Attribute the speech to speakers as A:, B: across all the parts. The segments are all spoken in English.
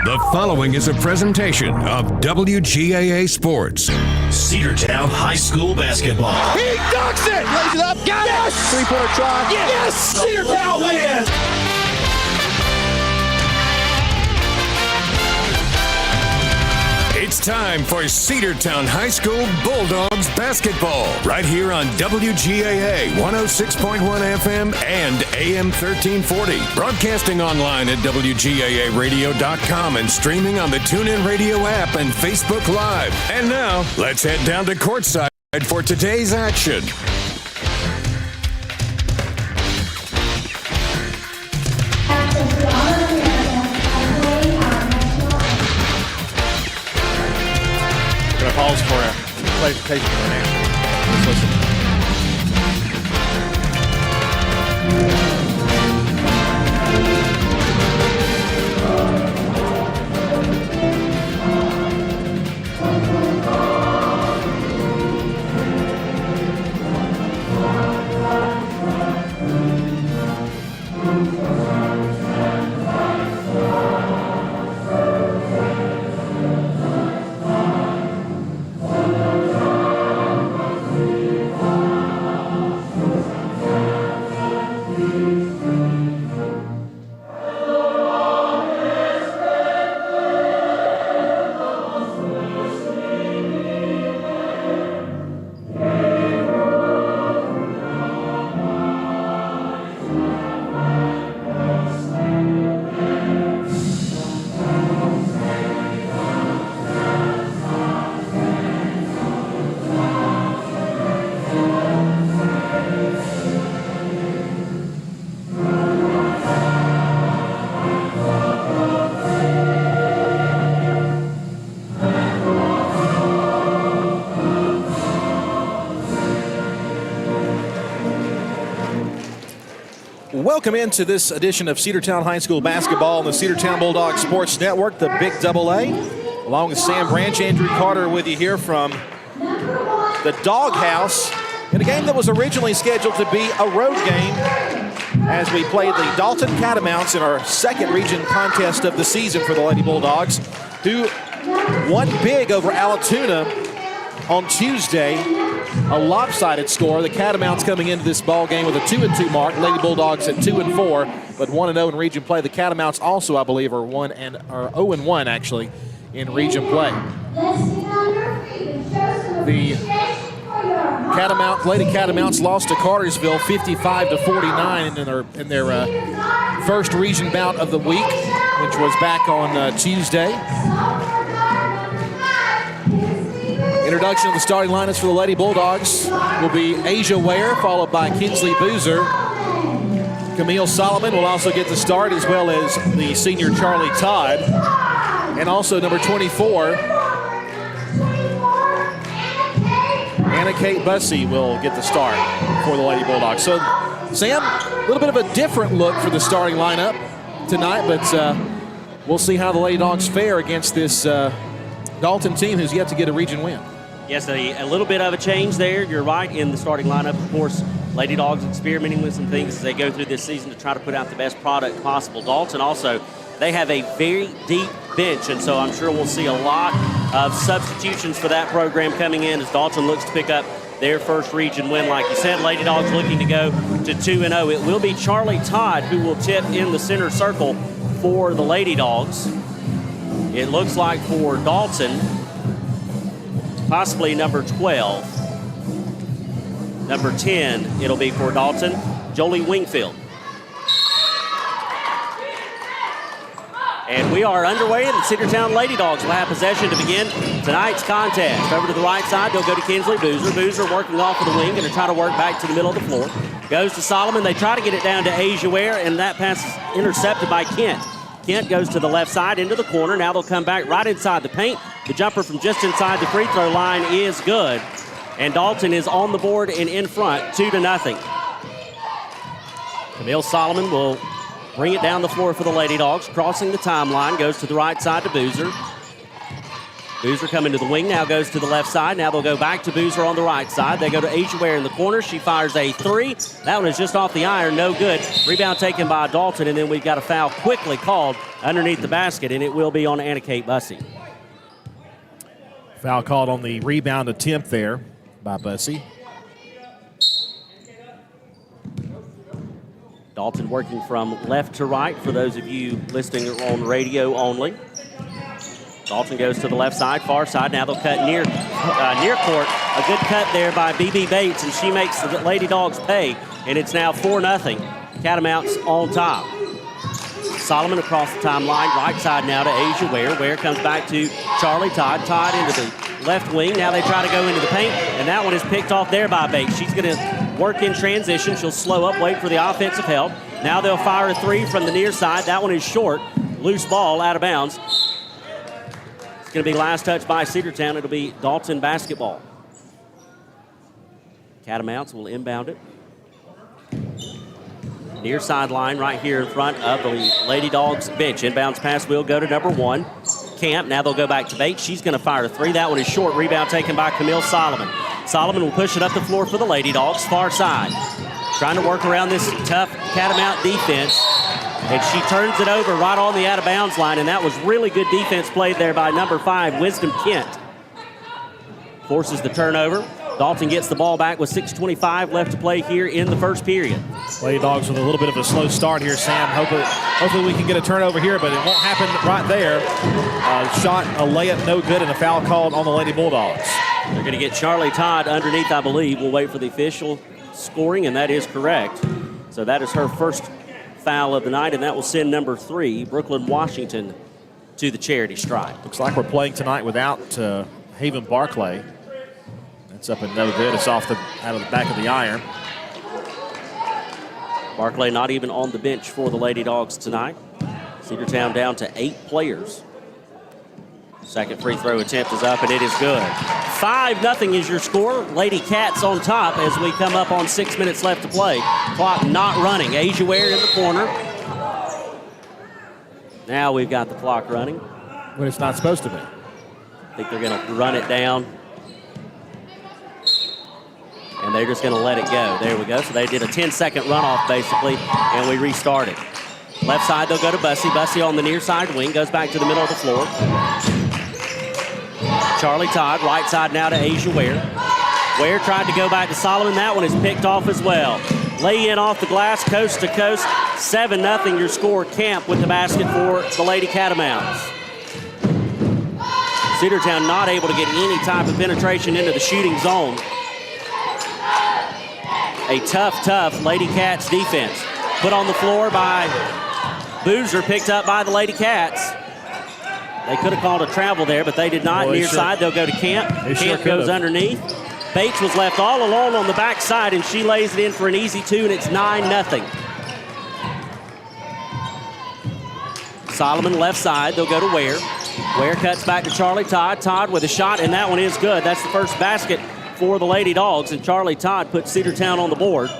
A: The following is a presentation of WGAA Sports.
B: Cedartown High School basketball.
C: He dunks it! Lays it up, got it! Three-pointer try.
B: Yes! Cedartown wins!
A: It's time for Cedartown High School Bulldogs basketball, right here on WGAA 106.1 FM and AM 1340. Broadcasting online at WGAAradio.com and streaming on the TuneIn Radio app and Facebook Live. And now, let's head down to courtside for today's action.
C: Pause for a clarification for an answer. Let's listen. Welcome into this edition of Cedartown High School basketball on the Cedartown Bulldogs Sports Network, the Big AA. Along with Sam Branch, Andrew Carter with you here from the Doghouse in a game that was originally scheduled to be a road game as we played the Dalton Catamounts in our second region contest of the season for the Lady Bulldogs, who won big over Alatoona on Tuesday. A lopsided score. The Catamounts coming into this ball game with a 2-2 mark. Lady Bulldogs at 2-4, but 1-0 in region play. The Catamounts also, I believe, are 0-1 actually in region play. The Lady Catamounts lost to Cartersville 55-49 in their first region bout of the week, which was back on Tuesday. Introduction of the starting lineups for the Lady Bulldogs will be Asia Ware, followed by Kinsley Boozer. Camille Solomon will also get the start, as well as the senior Charlie Todd. And also number 24, Anna Kate Bussey will get the start for the Lady Bulldogs. So, Sam, a little bit of a different look for the starting lineup tonight, but we'll see how the Lady Dogs fare against this Dalton team who's yet to get a region win.
D: Yes, a little bit of a change there. You're right in the starting lineup. Of course, Lady Dogs experimenting with some things as they go through this season to try to put out the best product possible. Dalton also, they have a very deep bench, and so I'm sure we'll see a lot of substitutions for that program coming in as Dalton looks to pick up their first region win. Like you said, Lady Dogs looking to go to 2-0. It will be Charlie Todd who will tip in the center circle for the Lady Dogs. It looks like for Dalton, possibly number 12. Number 10, it'll be for Dalton, Jolie Wingfield. And we are underway, and the Cedartown Lady Dogs will have possession to begin tonight's contest. Over to the right side, they'll go to Kinsley Boozer. Boozer working off of the wing, going to try to work back to the middle of the floor. Goes to Solomon. They try to get it down to Asia Ware, and that pass is intercepted by Kent. Kent goes to the left side into the corner. Now they'll come back right inside the paint. The jumper from just inside the free throw line is good. And Dalton is on the board and in front, 2-0. Camille Solomon will bring it down the floor for the Lady Dogs. Crossing the timeline, goes to the right side to Boozer. Boozer coming to the wing, now goes to the left side. Now they'll go back to Boozer on the right side. They go to Asia Ware in the corner. She fires a three. That one is just off the iron, no good. Rebound taken by Dalton, and then we've got a foul quickly called underneath the basket, and it will be on Anna Kate Bussey.
C: Foul called on the rebound attempt there by Bussey.
D: Dalton working from left to right for those of you listening on radio only. Dalton goes to the left side, far side. Now they'll cut near court. A good cut there by B.B. Bates, and she makes the Lady Dogs pay. And it's now 4-0. Catamounts on top. Solomon across the timeline, right side now to Asia Ware. Ware comes back to Charlie Todd. Todd into the left wing. Now they try to go into the paint, and that one is picked off there by Bates. She's going to work in transition. She'll slow up, wait for the offensive help. Now they'll fire a three from the near side. That one is short. Loose ball out of bounds. It's going to be last touch by Cedartown. It'll be Dalton basketball. Catamounts will inbound it. Near sideline right here in front of the Lady Dogs bench. Inbounds pass will go to number 1, Camp. Now they'll go back to Bates. She's going to fire a three. That one is short. Rebound taken by Camille Solomon. Solomon will push it up the floor for the Lady Dogs, far side. Trying to work around this tough Catamount defense. And she turns it over right on the out-of-bounds line, and that was really good defense played there by number 5, Wisdom Kent. Forces the turnover. Dalton gets the ball back with 6:25 left to play here in the first period.
C: Lady Dogs with a little bit of a slow start here, Sam. Hopefully we can get a turnover here, but it won't happen right there. Shot, a layup, no good, and a foul called on the Lady Bulldogs.
D: They're going to get Charlie Todd underneath, I believe. We'll wait for the official scoring, and that is correct. So that is her first foul of the night, and that will send number 3, Brooklyn Washington, to the charity stripe.
C: Looks like we're playing tonight without Haven Barclay. That's up and no good. It's out of the back of the iron.
D: Barclay not even on the bench for the Lady Dogs tonight. Cedartown down to 8 players. Second free throw attempt is up, and it is good. 5-0 is your score. Lady Cats on top as we come up on 6 minutes left to play. Clock not running. Asia Ware in the corner. Now we've got the clock running.
C: When it's not supposed to be.
D: I think they're going to run it down. And they're just going to let it go. There we go. So they did a 10-second runoff, basically, and we restarted. Left side, they'll go to Bussey. Bussey on the near side wing, goes back to the middle of the floor. Charlie Todd, right side now to Asia Ware. Ware tried to go back to Solomon. That one is picked off as well. Lay in off the glass, coast to coast. 7-0 your score. Camp with the basket for the Lady Catamounts. Cedartown not able to get any type of penetration into the shooting zone. A tough Lady Cats defense. Put on the floor by Boozer, picked up by the Lady Cats. They could have called a travel there, but they did not. Near side, they'll go to Camp. Camp goes underneath. Bates was left all alone on the backside, and she lays it in for an easy 2, and it's 9-0. Solomon left side, they'll go to Ware. Ware cuts back to Charlie Todd. Todd with a shot, and that one is good. That's the first basket for the Lady Dogs, and Charlie Todd puts Cedartown on the board.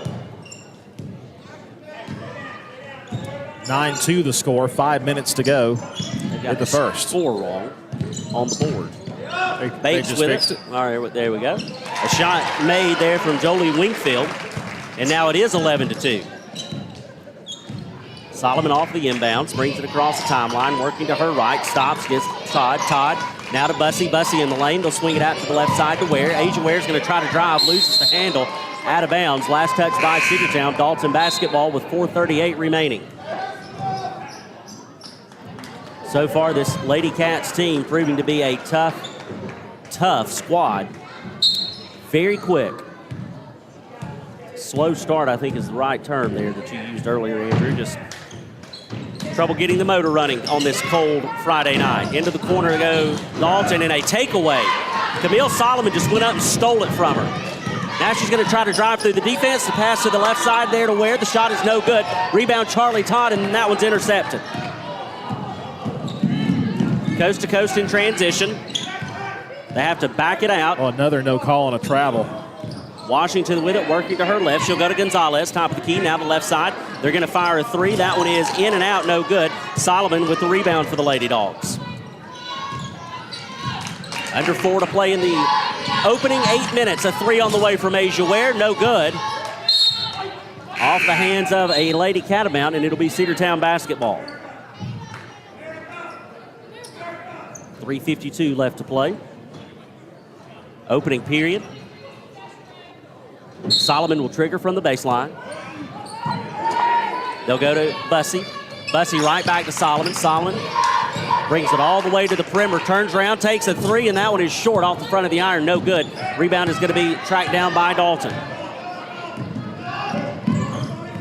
C: 9-2 the score, 5 minutes to go in the first.
D: Score wrong on the board. Bates with it. All right, there we go. A shot made there from Jolie Wingfield, and now it is 11-2. Solomon off the inbounds, brings it across the timeline, working to her right, stops, gets Todd. Todd now to Bussey. Bussey in the lane. They'll swing it out to the left side to Ware. Asia Ware's going to try to drive, loses the handle, out of bounds. Last touch by Cedartown. Dalton basketball with 4:38 remaining. So far, this Lady Cats team proving to be a tough squad. Very quick. Slow start, I think, is the right term there that you used earlier, Andrew. Just trouble getting the motor running on this cold Friday night. Into the corner to go Dalton, and a takeaway. Camille Solomon just went up and stole it from her. Now she's going to try to drive through the defense. The pass to the left side there to Ware. The shot is no good. Rebound Charlie Todd, and that one's intercepted. Coast to coast in transition. They have to back it out.
C: Oh, another no call on a travel.
D: Washington with it, working to her left. She'll go to Gonzalez, top of the key, now the left side. They're going to fire a three. That one is in and out, no good. Solomon with the rebound for the Lady Dogs. Under 4 to play in the opening 8 minutes. A 3 on the way from Asia Ware. No good. Off the hands of a Lady Catamount, and it'll be Cedartown basketball. 3:52 left to play. Opening period. Solomon will trigger from the baseline. They'll go to Bussey. Bussey right back to Solomon. Solomon brings it all the way to the perimeter, turns around, takes a 3, and that one is short off the front of the iron. No good. Rebound is going to be tracked down by Dalton.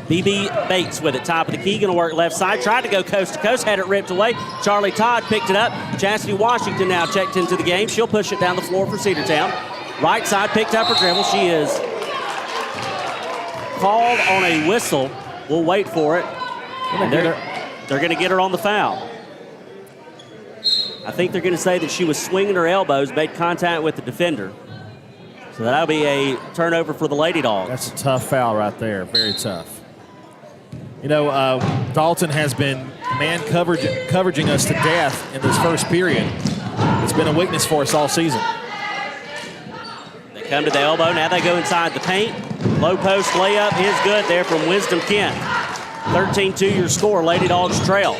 D: BB Bates with it, top of the key, going to work left side. Tried to go coast to coast, had it ripped away. Charlie Todd picked it up. Chastity Washington now checked into the game. She'll push it down the floor for Cedartown. Right side, picked up her dribble. She is called on a whistle. We'll wait for it. And they're going to get her on the foul. I think they're going to say that she was swinging her elbows, made contact with the defender. So that'll be a turnover for the Lady Dogs.
C: That's a tough foul right there, very tough. You know, Dalton has been man coveraging us to death in this first period. It's been a weakness for us all season.
D: They come to the elbow. Now they go inside the paint. Low post layup is good there from Wisdom Kent. 13-2 your score. Lady Dogs trail.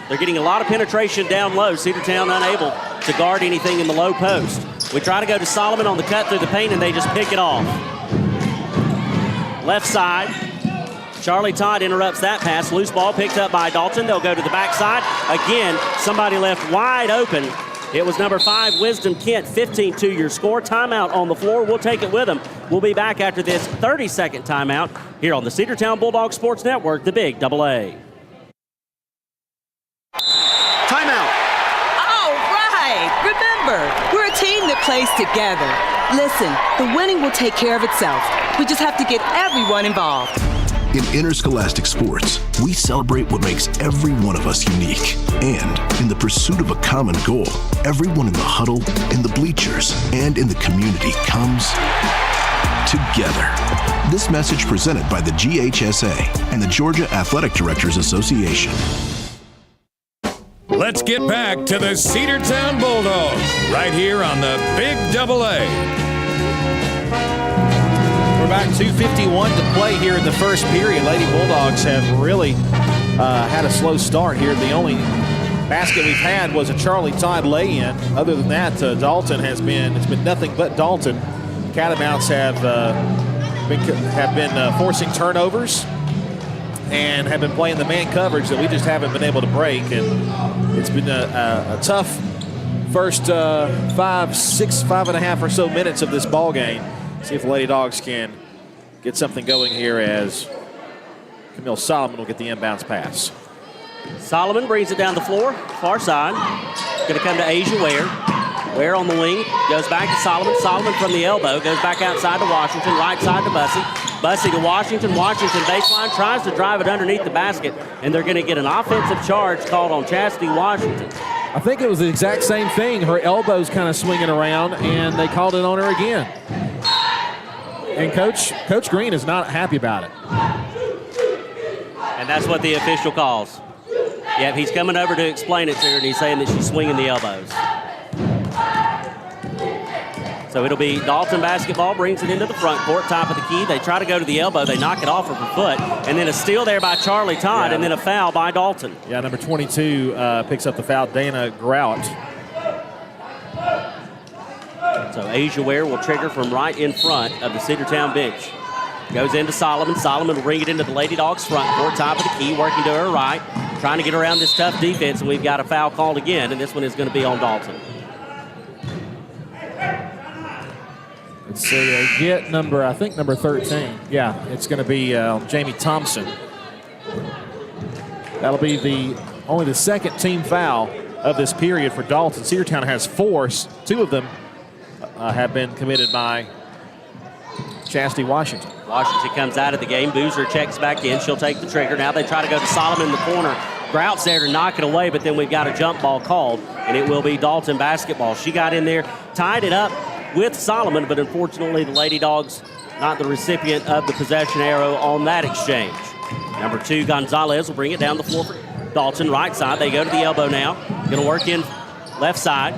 D: They're getting a lot of penetration down low. Cedartown unable to guard anything in the low post. We try to go to Solomon on the cut through the paint, and they just pick it off. Left side. Charlie Todd interrupts that pass. Loose ball picked up by Dalton. They'll go to the backside. Again, somebody left wide open. It was number 5, Wisdom Kent. 15-2 your score. Timeout on the floor. We'll take it with them. We'll be back after this 30-second timeout here on the Cedartown Bulldog Sports Network, the Big AA.
E: Timeout.
F: All right. Remember, we're a team that plays together. Listen, the winning will take care of itself. We just have to get everyone involved.
G: In interscholastic sports, we celebrate what makes every one of us unique. And in the pursuit of a common goal, everyone in the huddle, in the bleachers, and in the community comes together. This message presented by the GHSA and the Georgia Athletic Directors Association.
A: Let's get back to the Cedartown Bulldogs right here on the Big AA.
C: We're back 2:51 to play here in the first period. Lady Bulldogs have really had a slow start here. The only basket we've had was a Charlie Todd lay-in. Other than that, Dalton it's been nothing but Dalton. Catamounts have been forcing turnovers and have been playing the man coverage that we just haven't been able to break. And it's been a tough first 5.5 or so minutes of this ball game. See if the Lady Dogs can get something going here as Camille Solomon will get the inbounds pass.
D: Solomon brings it down the floor, far side. Going to come to Asia Ware. Ware on the wing, goes back to Solomon. Solomon from the elbow, goes back outside to Washington, right side to Bussey. Bussey to Washington. Washington baseline, tries to drive it underneath the basket, and they're going to get an offensive charge called on Chastity Washington.
C: I think it was the exact same thing. Her elbow's kind of swinging around, and they called it on her again. And Coach Green is not happy about it.
D: And that's what the official calls. Yep, he's coming over to explain it to her, and he's saying that she's swinging the elbows. So it'll be Dalton basketball, brings it into the front court, top of the key. They try to go to the elbow. They knock it off of her foot. And then a steal there by Charlie Todd, and then a foul by Dalton.
C: Yeah, number 22 picks up the foul, Dana Grout.
D: So Asia Ware will trigger from right in front of the Cedartown bench. Goes into Solomon. Solomon will bring it into the Lady Dogs front court, top of the key, working to her right, trying to get around this tough defense, and we've got a foul called again, and this one is going to be on Dalton.
C: Let's see, get number 13. Yeah, it's going to be Jamie Thompson. That'll be only the second team foul of this period for Dalton. Cedartown has 4. 2 of them have been committed by Chastity Washington.
D: Washington comes out of the game. Boozer checks back in. She'll take the trigger. Now they try to go to Solomon in the corner. Grout's there to knock it away, but then we've got a jump ball called, and it will be Dalton basketball. She got in there, tied it up with Solomon, but unfortunately the Lady Dogs not the recipient of the possession arrow on that exchange. Number 2, Gonzalez will bring it down the floor for Dalton, right side. They go to the elbow now. Going to work in left side.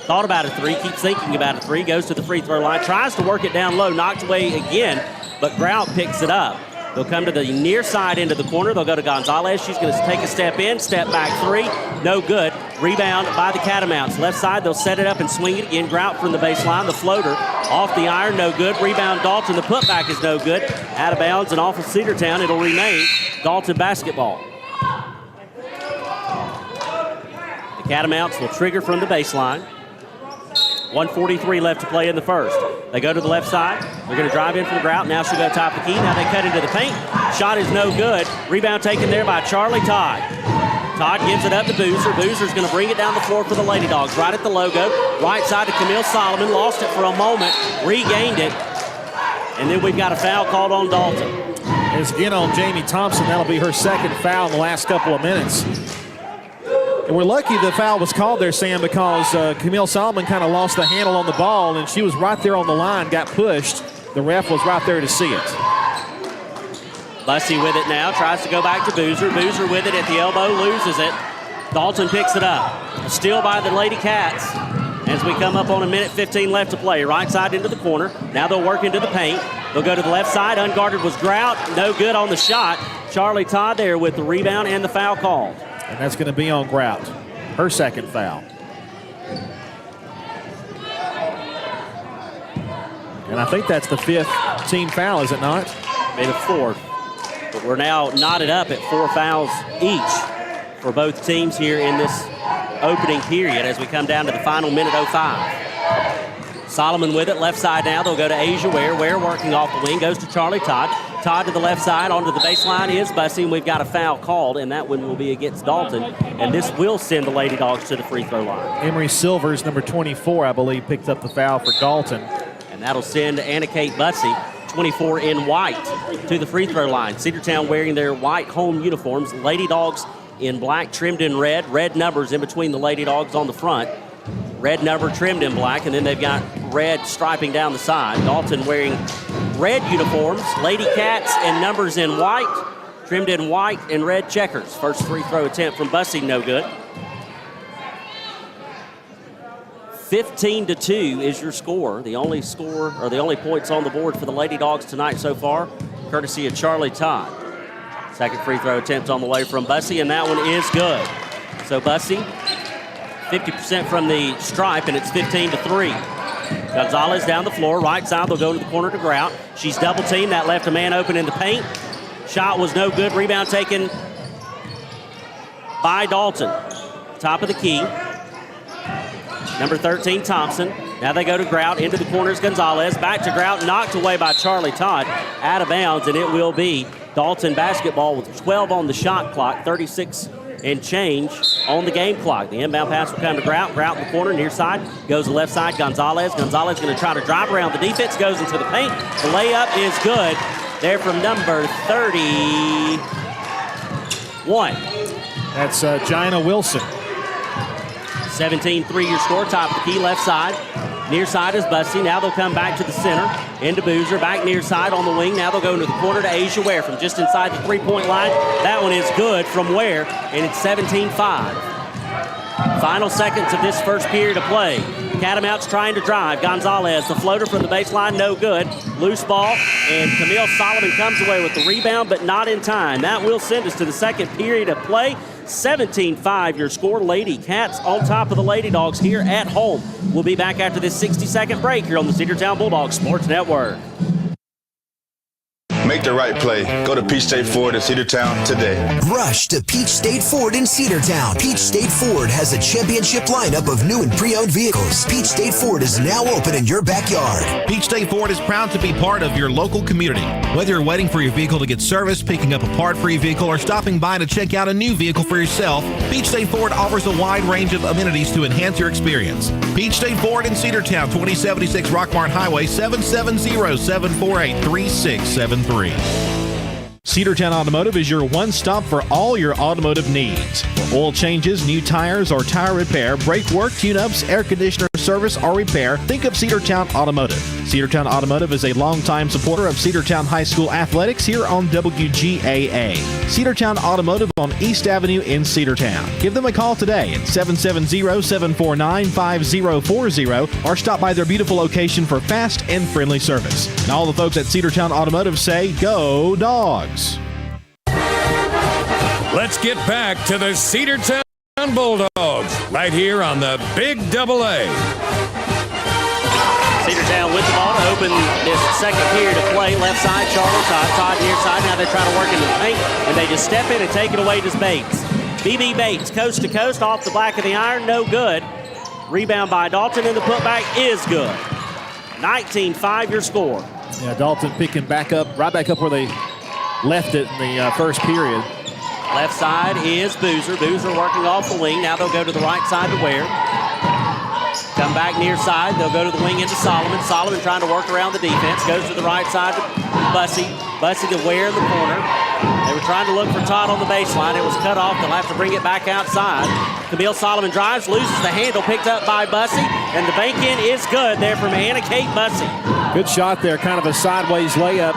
D: Thought about a three, keeps thinking about a three, goes to the free throw line, tries to work it down low, knocked away again, but Grout picks it up. They'll come to the near side into the corner. They'll go to Gonzalez. She's going to take a step in, step back three. No good. Rebound by the Catamounts. Left side, they'll set it up and swing it again. Grout from the baseline. The floater off the iron, no good. Rebound Dalton. The putback is no good. Out of bounds and off of Cedartown. It'll remain Dalton basketball. The Catamounts will trigger from the baseline. 1:43 left to play in the first. They go to the left side. They're going to drive in from Grout. Now she'll go top the key. Now they cut into the paint. Shot is no good. Rebound taken there by Charlie Todd. Todd gives it up to Boozer. Boozer's going to bring it down the floor for the Lady Dogs. Right at the logo. Right side to Camille Solomon. Lost it for a moment. Regained it. And then we've got a foul called on Dalton.
C: It's again on Jamie Thompson. That'll be her second foul in the last couple of minutes. And we're lucky the foul was called there, Sam, because Camille Solomon kind of lost the handle on the ball, and she was right there on the line, got pushed. The ref was right there to see it.
D: Bussey with it now, tries to go back to Boozer. Boozer with it at the elbow, loses it. Dalton picks it up. A steal by the Lady Cats as we come up on 1:15 left to play. Right side into the corner. Now they'll work into the paint. They'll go to the left side. Unguarded was Grout. No good on the shot. Charlie Todd there with the rebound and the foul called.
C: And that's going to be on Grout, her second foul. And I think that's the fifth team foul, is it not?
D: Made a fourth. But we're now knotted up at 4 fouls each for both teams here in this opening period as we come down to the final minute 05. Solomon with it, left side now. They'll go to Asia Ware. Ware working off the wing, goes to Charlie Todd. Todd to the left side, onto the baseline is Bussey, and we've got a foul called, and that one will be against Dalton. And this will send the Lady Dogs to the free throw line.
C: Emery Silvers, number 24, I believe, picked up the foul for Dalton.
D: And that'll send Anna Kate Bussey, 24 in white, to the free throw line. Cedartown wearing their white home uniforms. Lady Dogs in black, trimmed in red. Red numbers in between the Lady Dogs on the front. Red number trimmed in black, and then they've got red striping down the side. Dalton wearing red uniforms, Lady Cats and numbers in white, trimmed in white and red checkers. First free throw attempt from Bussey, no good. 15-2 is your score. The only score, or the only points on the board for the Lady Dogs tonight so far, courtesy of Charlie Todd. Second free throw attempt on the way from Bussey, and that one is good. So Bussey, 50% from the stripe, and it's 15-3. Gonzalez down the floor, right side, they'll go to the corner to Grout. She's double teamed, that left a man open in the paint. Shot was no good, rebound taken by Dalton. Top of the key. Number 13, Thompson. Now they go to Grout, into the corners, Gonzalez. Back to Grout, knocked away by Charlie Todd. Out of bounds, and it will be Dalton basketball with 12 on the shot clock, 36 and change on the game clock. The inbound pass will come to Grout. Grout in the corner, near side. Goes to left side, Gonzalez. Gonzalez going to try to drive around the defense. Goes into the paint. The layup is good. There from number 31.
C: That's Gina Wilson.
D: 17-3 your score. Top of the key, left side. Near side is Bussey. Now they'll come back to the center. Into Boozer. Back near side on the wing. Now they'll go into the corner to Asia Ware from just inside the three-point line. That one is good from Ware, and it's 17-5. Final seconds of this first period of play. Catamounts trying to drive. Gonzalez, the floater from the baseline, no good. Loose ball, and Camille Solomon comes away with the rebound, but not in time. That will send us to the second period of play. 17-5 your score. Lady Cats on top of the Lady Dogs here at home. We'll be back after this 60-second break here on the Cedartown Bulldogs Sports Network.
E: Make the right play. Go to Peach State Ford in Cedartown today.
H: Rush to Peach State Ford in Cedartown. Peach State Ford has a championship lineup of new and pre-owned vehicles. Peach State Ford is now open in your backyard.
I: Peach State Ford is proud to be part of your local community. Whether you're waiting for your vehicle to get serviced, picking up a part for your vehicle, or stopping by to check out a new vehicle for yourself, Peach State Ford offers a wide range of amenities to enhance your experience. Peach State Ford in Cedartown, 2076 Rockmart Highway, 770-748-3673.
C: Cedartown Automotive is your one-stop for all your automotive needs. For oil changes, new tires or tire repair, brake work, tune-ups, air conditioner
I: service, or repair, think of Cedartown Automotive. Cedartown Automotive is a longtime supporter of Cedartown High School athletics here on WGAA. Cedartown Automotive on East Avenue in Cedartown. Give them a call today at 770-749-5040 or stop by their beautiful location for fast and friendly service. And all the folks at Cedartown Automotive say, go Dogs!
A: Let's get back to the Cedartown Bulldogs right here on the Big AA.
D: Cedartown with the ball to open this second period of play. Left side, Charlie Todd near side. Now they try to work into the paint, and they just step in and take it away to Bates. BB Bates, coast to coast, off the back of the iron, no good. Rebound by Dalton, and the putback is good. 19-5 your score.
C: Yeah, Dalton picking back up, right back up where they left it in the first period.
D: Left side is Boozer. Boozer working off the wing. Now they'll go to the right side to Ware. Come back near side. They'll go to the wing into Solomon. Solomon trying to work around the defense. Goes to the right side to Bussey. Bussey to Ware in the corner. They were trying to look for Todd on the baseline. It was cut off. They'll have to bring it back outside. Camille Solomon drives, loses the handle, picked up by Bussey, and the bank in is good there from Anna Kate Bussey.
C: Good shot there, kind of a sideways layup.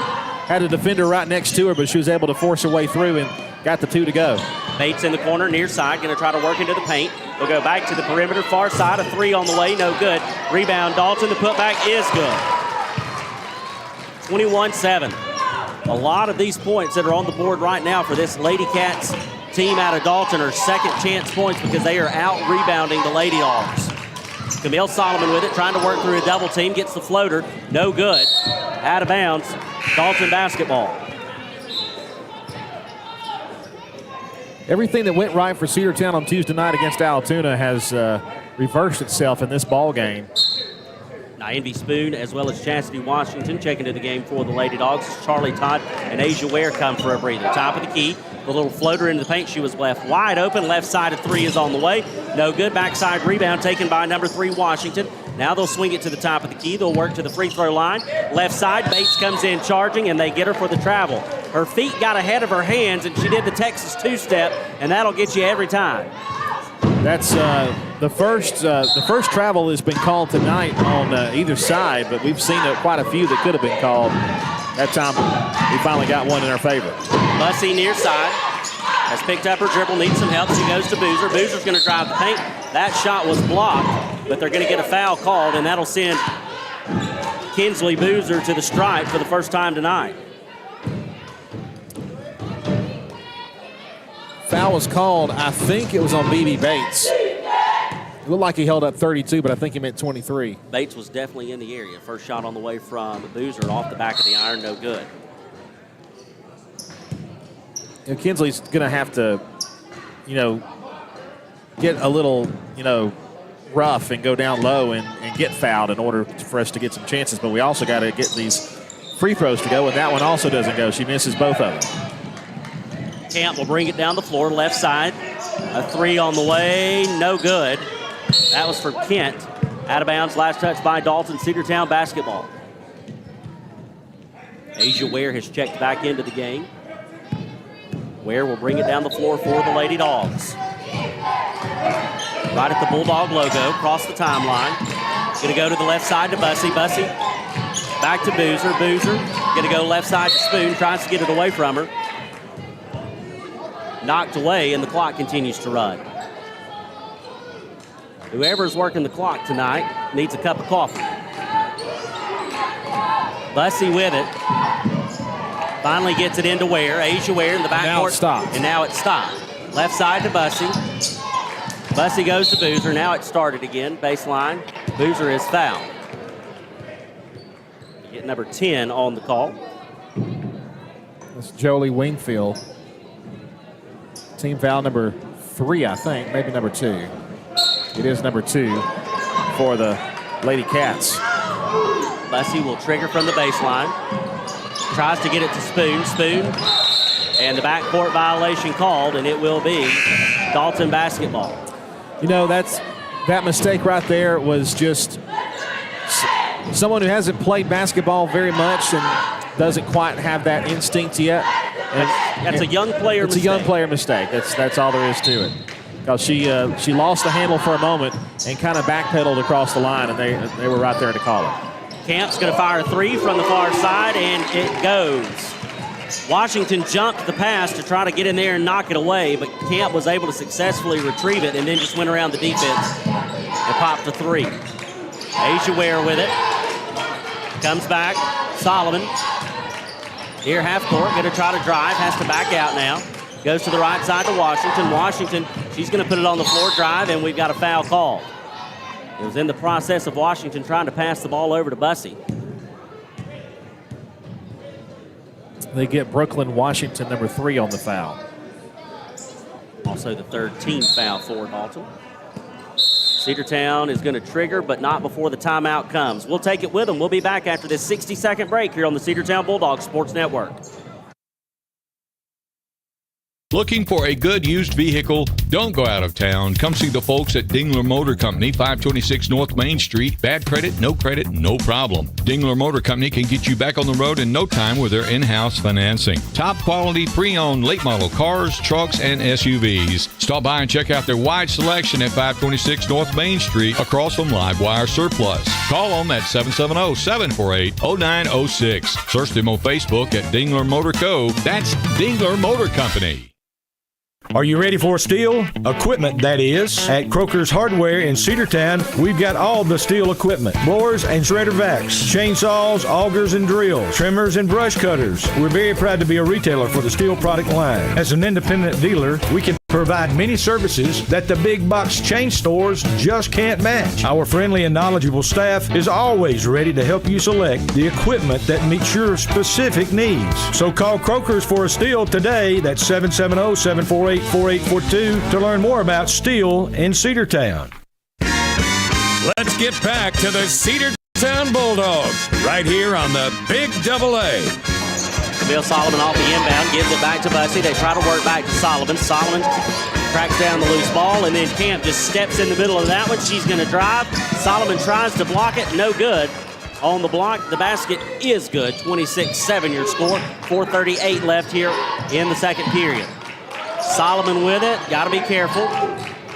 C: Had a defender right next to her, but she was able to force her way through and got the two to go.
D: Bates in the corner, near side, going to try to work into the paint. They'll go back to the perimeter, far side, a three on the way, no good. Rebound, Dalton, the putback is good. 21-7. A lot of these points that are on the board right now for this Lady Cats team out of Dalton are second chance points because they are out rebounding the Lady Dogs. Camille Solomon with it, trying to work through a double team, gets the floater, no good. Out of bounds, Dalton basketball.
C: Everything that went right for Cedartown on Tuesday night against Altoona has reversed itself in this ball game.
D: Now, Envy Spoon as well as Chastity Washington check into the game for the Lady Dogs. Charlie Todd and Asia Ware come for a breather. Top of the key, the little floater into the paint. She was left wide open. Left side of three is on the way. No good. Backside rebound taken by number 3 Washington. Now they'll swing it to the top of the key. They'll work to the free throw line. Left side, Bates comes in charging, and they get her for the travel. Her feet got ahead of her hands, and she did the Texas two-step, and that'll get you every time.
C: That's the first travel has been called tonight on either side, but we've seen quite a few that could have been called. That time we finally got one in our favor.
D: Bussey near side has picked up her dribble, needs some help. She goes to Boozer. Boozer's going to drive the paint. That shot was blocked, but they're going to get a foul called, and that'll send Kinsley Boozer to the stripe for the first time tonight.
C: Foul was called. I think it was on BB Bates. It looked like he held up 32, but I think he meant 23.
D: Bates was definitely in the area. First shot on the way from Boozer off the back of the iron, no good.
C: You know, Kinsley's going to have to, get a little, rough and go down low and get fouled in order for us to get some chances. But we also got to get these free throws to go, and that one also doesn't go. She misses both of them.
D: Camp will bring it down the floor, left side. A three on the way, no good. That was for Kent. Out of bounds, last touch by Dalton. Cedartown basketball. Asia Ware has checked back into the game. Ware will bring it down the floor for the Lady Dogs. Right at the Bulldog logo, across the timeline. Going to go to the left side to Bussey. Bussey back to Boozer. Boozer going to go left side to Spoon. Tries to get it away from her. Knocked away, and the clock continues to run. Whoever's working the clock tonight needs a cup of coffee. Bussey with it. Finally gets it into Ware. Asia Ware in the backcourt.
C: Now it stopped.
D: And now it stopped. Left side to Bussey. Bussey goes to Boozer. Now it started again. Baseline. Boozer is fouled. Get number 10 on the call.
C: That's Jolie Wingfield. Team foul number 3, I think. Maybe number 2. It is number 2 for the Lady Cats.
D: Bussey will trigger from the baseline. Tries to get it to Spoon. Spoon. And the backcourt violation called, and it will be Dalton basketball.
C: That mistake right there was just someone who hasn't played basketball very much and doesn't quite have that instinct yet.
D: That's a young player mistake.
C: It's a young player mistake. That's all there is to it. because she lost the handle for a moment and kind of backpedaled across the line, and they were right there to call it.
D: Camp's going to fire a three from the far side, and it goes. Washington jumped the pass to try to get in there and knock it away, but Camp was able to successfully retrieve it and then just went around the defense and popped a three. Asia Ware with it. Comes back. Solomon. Here half court. Going to try to drive. Has to back out now. Goes to the right side to Washington. Washington, she's going to put it on the floor, drive, and we've got a foul call. It was in the process of Washington trying to pass the ball over to Bussey.
C: They get Brooklyn Washington, number 3, on the foul.
D: Also the third team foul for Dalton. Cedartown is going to trigger, but not before the timeout comes. We'll take it with them. We'll be back after this 60-second break here on the Cedartown Bulldogs Sports Network.
J: Looking for a good used vehicle? Don't go out of town. Come see the folks at Dingler Motor Company, 526 North Main Street. Bad credit, no problem. Dingler Motor Company can get you back on the road in no time with their in-house financing. Top quality pre-owned late model cars, trucks, and SUVs. Stop by and check out their wide selection at 526 North Main Street across from Livewire Surplus. Call them at 770-748-0906. Search them on Facebook at Dingler Motor Co. That's Dingler Motor Company.
K: Are you ready for steel? Equipment, that is. At Croker's Hardware in Cedartown, we've got all the steel equipment. Blowers and shredder vacs, chainsaws, augers and drills, trimmers and brush cutters. We're very proud to be a retailer for the steel product line. As an independent dealer, we can provide many services that the big box chain stores just can't match. Our friendly and knowledgeable staff is always ready to help you select the equipment that meets your specific needs. So call Croker's for a steel today. That's 770-748-4842 to learn more about steel in Cedartown.
A: Let's get back to the Cedartown Bulldogs right here on the Big Double A.
D: Bill Solomon off the inbound, gives it back to Bussey. They try to work back to Solomon. Solomon tracks down the loose ball, and then Camp just steps in the middle of that one. She's going to drive. Solomon tries to block it. No good. On the block, the basket is good. 26-7 your score. 4:38 left here in the second period. Solomon with it. Got to be careful.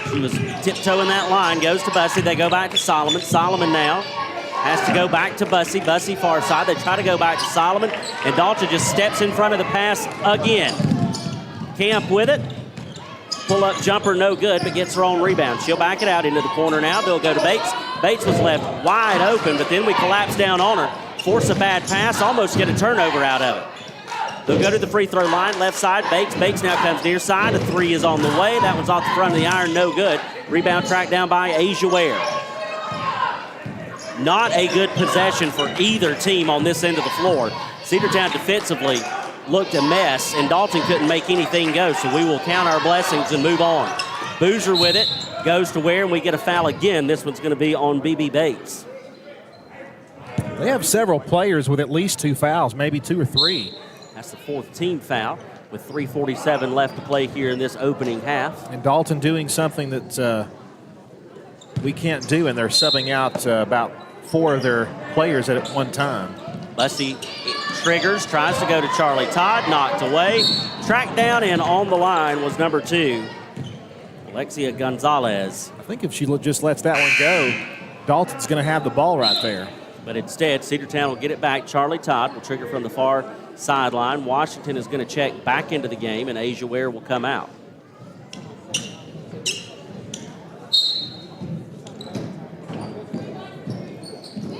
D: She was tiptoeing that line. Goes to Bussey. They go back to Solomon. Solomon now has to go back to Bussey. Bussey far side. They try to go back to Solomon, and Dalton just steps in front of the pass again. Camp with it. Pull-up jumper, no good, but gets her own rebound. She'll back it out into the corner now. They'll go to Bates. Bates was left wide open, but then we collapse down on her. Force a bad pass, almost get a turnover out of it. They'll go to the free throw line, left side. Bates. Bates now comes near side. A three is on the way. That one's off the front of the iron, no good. Rebound tracked down by Asia Ware. Not a good possession for either team on this end of the floor. Cedartown defensively looked a mess, and Dalton couldn't make anything go, so we will count our blessings and move on. Boozer with it, goes to Ware, and we get a foul again. This one's going to be on BB Bates.
C: They have several players with at least 2 fouls, maybe 2 or 3.
D: That's the fourth team foul with 3:47 left to play here in this opening half.
C: And Dalton doing something that we can't do, and they're subbing out about 4 of their players at one time.
D: Bussey triggers, tries to go to Charlie Todd, knocked away. Tracked down and on the line was number 2, Alexia Gonzalez.
C: I think if she just lets that one go, Dalton's going to have the ball right there.
D: But instead, Cedartown will get it back. Charlie Todd will trigger from the far sideline. Washington is going to check back into the game, and Asia Ware will come out.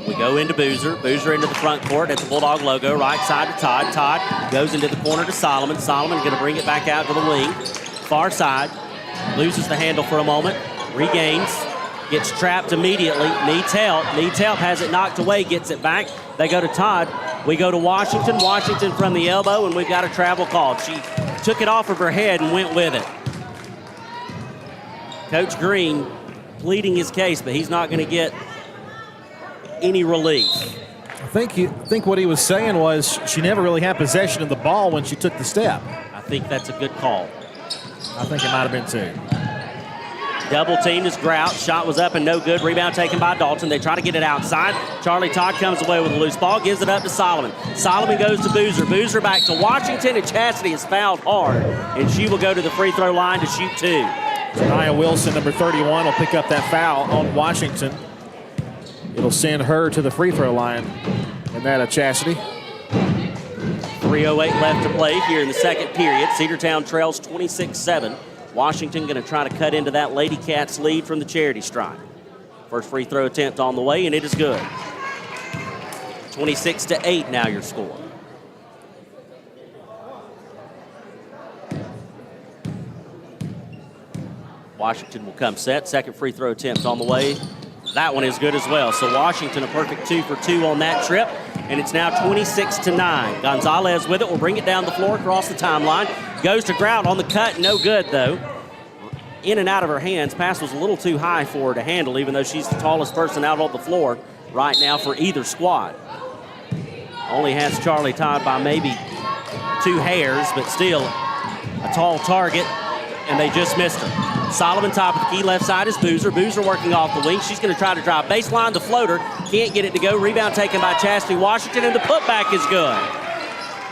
D: We go into Boozer. Boozer into the front court at the Bulldog logo. Right side to Todd. Todd goes into the corner to Solomon. Solomon going to bring it back out to the wing. Far side. Loses the handle for a moment. Regains. Gets trapped immediately. Needs help. Needs help. Has it knocked away. Gets it back. They go to Todd. We go to Washington. Washington from the elbow, and we've got a travel call. She took it off of her head and went with it. Coach Green pleading his case, but he's not going to get any relief.
C: I think what he was saying was she never really had possession of the ball when she took the step.
D: I think that's a good call.
C: I think it might have been too.
D: Double teamed is Grout. Shot was up and no good. Rebound taken by Dalton. They try to get it outside. Charlie Todd comes away with a loose ball, gives it up to Solomon. Solomon goes to Boozer. Boozer back to Washington, and Chastity is fouled hard, and she will go to the free throw line to shoot 2.
C: Janiyah Wilson, number 31, will pick up that foul on Washington. It'll send her to the free throw line. And that a Chastity.
D: 3:08 left to play here in the second period. Cedartown trails 26-7. Washington going to try to cut into that Lady Cats lead from the charity stripe. First free throw attempt on the way, and it is good. 26-8 now your score. Washington will come set. Second free throw attempt on the way. That one is good as well. So Washington a perfect 2 for 2 on that trip. And it's now 26-9. Gonzalez with it will bring it down the floor across the timeline. Goes to ground on the cut. No good, though. In and out of her hands. Pass was a little too high for her to handle, even though she's the tallest person out on the floor right now for either squad. Only has Charlie tied by maybe 2 hairs, but still a tall target, and they just missed her. Solomon top of the key, left side is Boozer. Boozer working off the wing. She's going to try to drive baseline. The floater can't get it to go. Rebound taken by Chastity Washington, and the putback is good.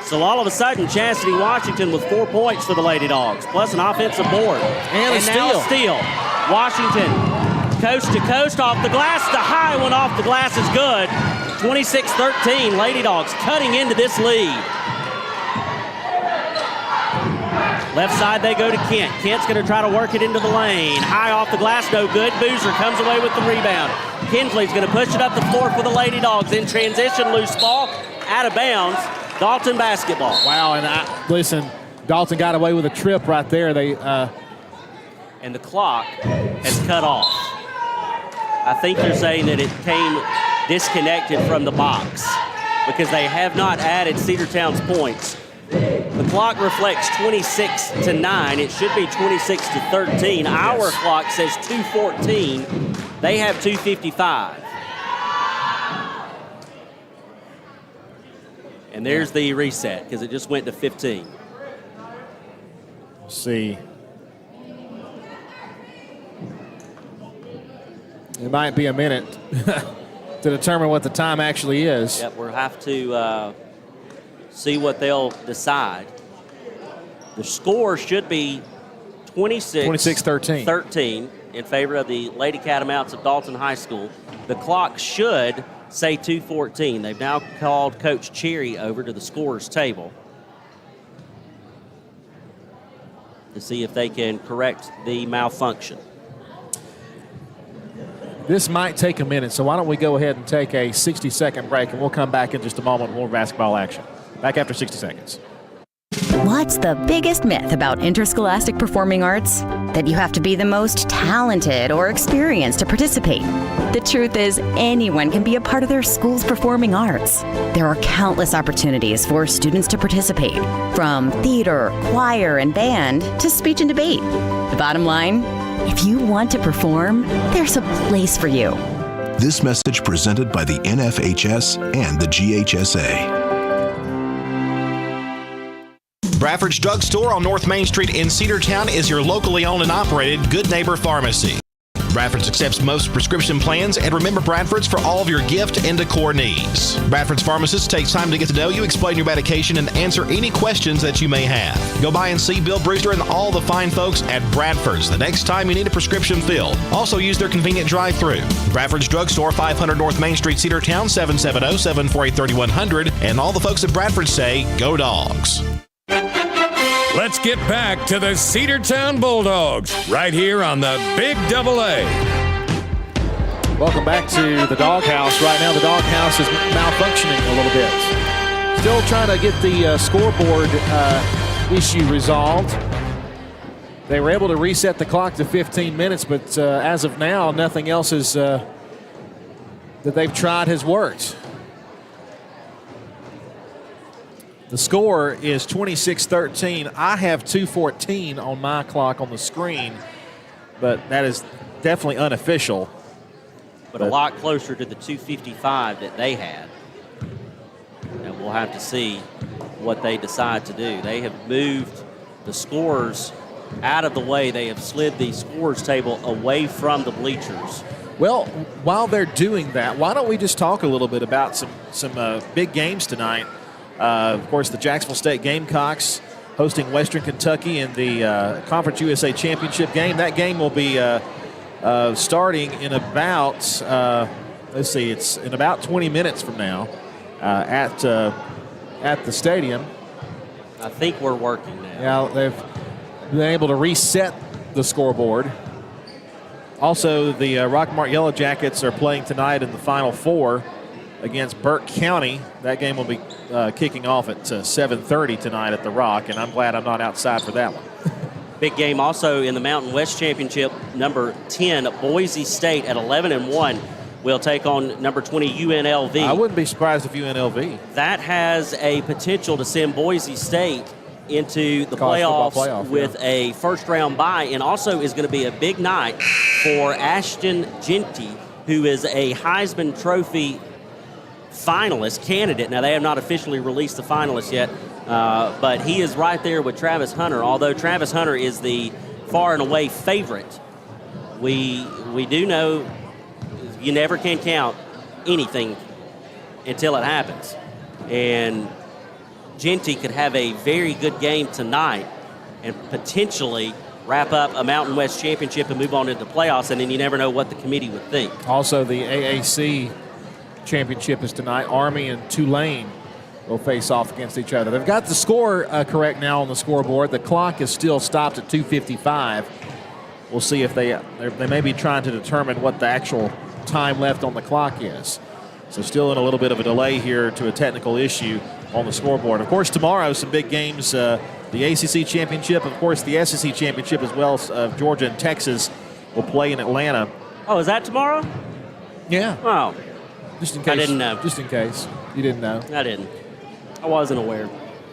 D: So all of a sudden, Chastity Washington with 4 points for the Lady Dogs, plus an offensive board.
C: And
D: now a steal. Washington, coast to coast, off the glass. The high one off the glass is good. 26-13, Lady Dogs cutting into this lead. Left side they go to Kent. Kent's going to try to work it into the lane. High off the glass, no good. Boozer comes away with the rebound. Kinsley's going to push it up the floor for the Lady Dogs. In transition, loose ball, out of bounds. Dalton basketball.
C: Wow, and listen, Dalton got away with a trip right there.
D: And the clock has cut off. I think you're saying that it came disconnected from the box because they have not added Cedartown's points. The clock reflects 26-9. It should be 26-13. Our clock says 2:14. They have 2:55. And there's the reset because it just went to 15.
C: Let's see. It might be a minute to determine what the time actually is.
D: Yep, we'll have to see what they'll decide. The score should be
C: 26-13
D: in favor of the Lady Catamounts of Dalton High School. The clock should say 2:14. They've now called Coach Cherry over to the scorer's table to see if they can correct the malfunction.
C: This might take a minute, so why don't we go ahead and take a 60-second break, and we'll come back in just a moment with more basketball action. Back after 60 seconds.
L: What's the biggest myth about interscholastic performing arts? That you have to be the most talented or experienced to participate. The truth is, anyone can be a part of their school's performing arts. There are countless opportunities for students to participate, from theater, choir, and band to speech and debate. The bottom line, if you want to perform, there's a place for you.
G: This message presented by the NFHS and the GHSA.
I: Bradford's Drug Store on North Main Street in Cedartown is your locally owned and operated Good Neighbor Pharmacy. Bradford's accepts most prescription plans, and remember Bradford's for all of your gift and decor needs. Bradford's pharmacist takes time to get to know you, explain your medication, and answer any questions that you may have. Go by and see Bill Brewster and all the fine folks at Bradford's the next time you need a prescription filled. Also use their convenient drive-thru. Bradford's Drug Store, 500 North Main Street, Cedartown, 770-748-3100. And all the folks at Bradford say, go Dogs.
A: Let's get back to the Cedartown Bulldogs right here on the Big Double A.
C: Welcome back to the doghouse. Right now, the doghouse is malfunctioning a little bit. Still trying to get the scoreboard issue resolved. They were able to reset the clock to 15 minutes, but as of now, nothing else is that they've tried has worked. The score is 26-13. I have 2:14 on my clock on the screen, but that is definitely unofficial.
D: But a lot closer to the 2:55 that they had. And we'll have to see what they decide to do. They have moved the scores out of the way. They have slid the scores table away from the bleachers.
C: Well, while they're doing that, why don't we just talk a little bit about some big games tonight? Of course, the Jacksonville State Gamecocks hosting Western Kentucky in the Conference USA Championship game. That game will be starting in about, it's in about 20 minutes from now at the stadium.
D: I think we're working now.
C: Yeah, they've been able to reset the scoreboard. Also, the Rockmart Yellow Jackets are playing tonight in the Final Four against Burke County. That game will be kicking off at 7:30 tonight at the Rock, and I'm glad I'm not outside for that one.
D: Big game also in the Mountain West Championship. Number 10, Boise State at 11-1 will take on number 20, UNLV.
C: I wouldn't be surprised if UNLV.
D: That has a potential to send Boise State into the playoffs with a first-round bye, and also is going to be a big night for Ashton Genty, who is a Heisman Trophy finalist candidate. Now, they have not officially released the finalists yet, but he is right there with Travis Hunter, although Travis Hunter is the far and away favorite. We do know you never can count anything until it happens. And Genty could have a very good game tonight and potentially wrap up a Mountain West Championship and move on into the playoffs, and then you never know what the committee would think.
C: Also, the AAC Championship is tonight. Army and Tulane will face off against each other. They've got the score correct now on the scoreboard. The clock is still stopped at 2:55. We'll see if they may be trying to determine what the actual time left on the clock is. So still in a little bit of a delay here to a technical issue on the scoreboard. Of course, tomorrow some big games. The ACC Championship, of course, the SEC Championship as well. Georgia and Texas will play in Atlanta.
D: Oh, is that tomorrow?
C: Yeah.
D: Oh.
C: Just in case.
D: I didn't know.
C: Just in case you didn't know.
D: I didn't. I wasn't aware.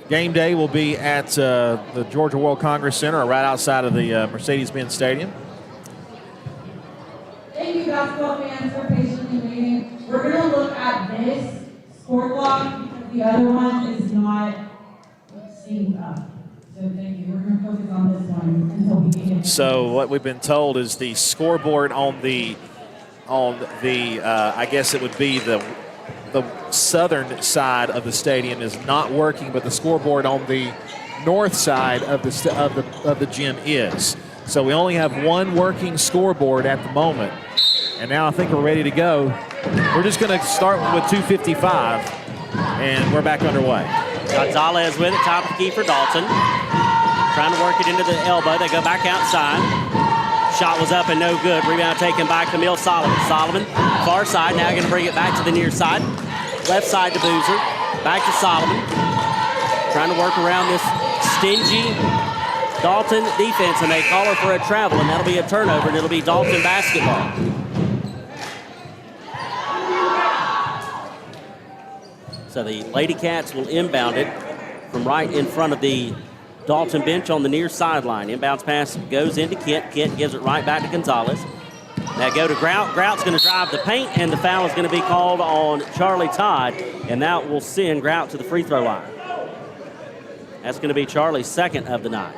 C: Game day will be at the Georgia World Congress Center, right outside of the Mercedes-Benz Stadium.
M: Thank you, basketball fans, for patiently waiting. We're going to look at this score block because the other one is not synced up. So thank you. We're going to focus on this one until we can get.
C: So what we've been told is the scoreboard on the I guess it would be the southern side of the stadium is not working, but the scoreboard on the north side of the gym is. So we only have one working scoreboard at the moment. And now I think we're ready to go. We're just going to start with 2:55, and we're back underway.
D: Gonzalez with it, top of the key for Dalton. Trying to work it into the elbow. They go back outside. Shot was up and no good. Rebound taken by Camille Solomon. Solomon, far side, now going to bring it back to the near side. Left side to Boozer. Back to Solomon. Trying to work around this stingy Dalton defense, and they call her for a travel, and that'll be a turnover, and it'll be Dalton basketball. So the Lady Cats will inbound it from right in front of the Dalton bench on the near sideline. Inbounds pass goes into Kent. Kent gives it right back to Gonzalez. Now go to Grout. Grout's going to drive the paint, and the foul is going to be called on Charlie Todd, and that will send Grout to the free throw line. That's going to be Charlie's second of the night.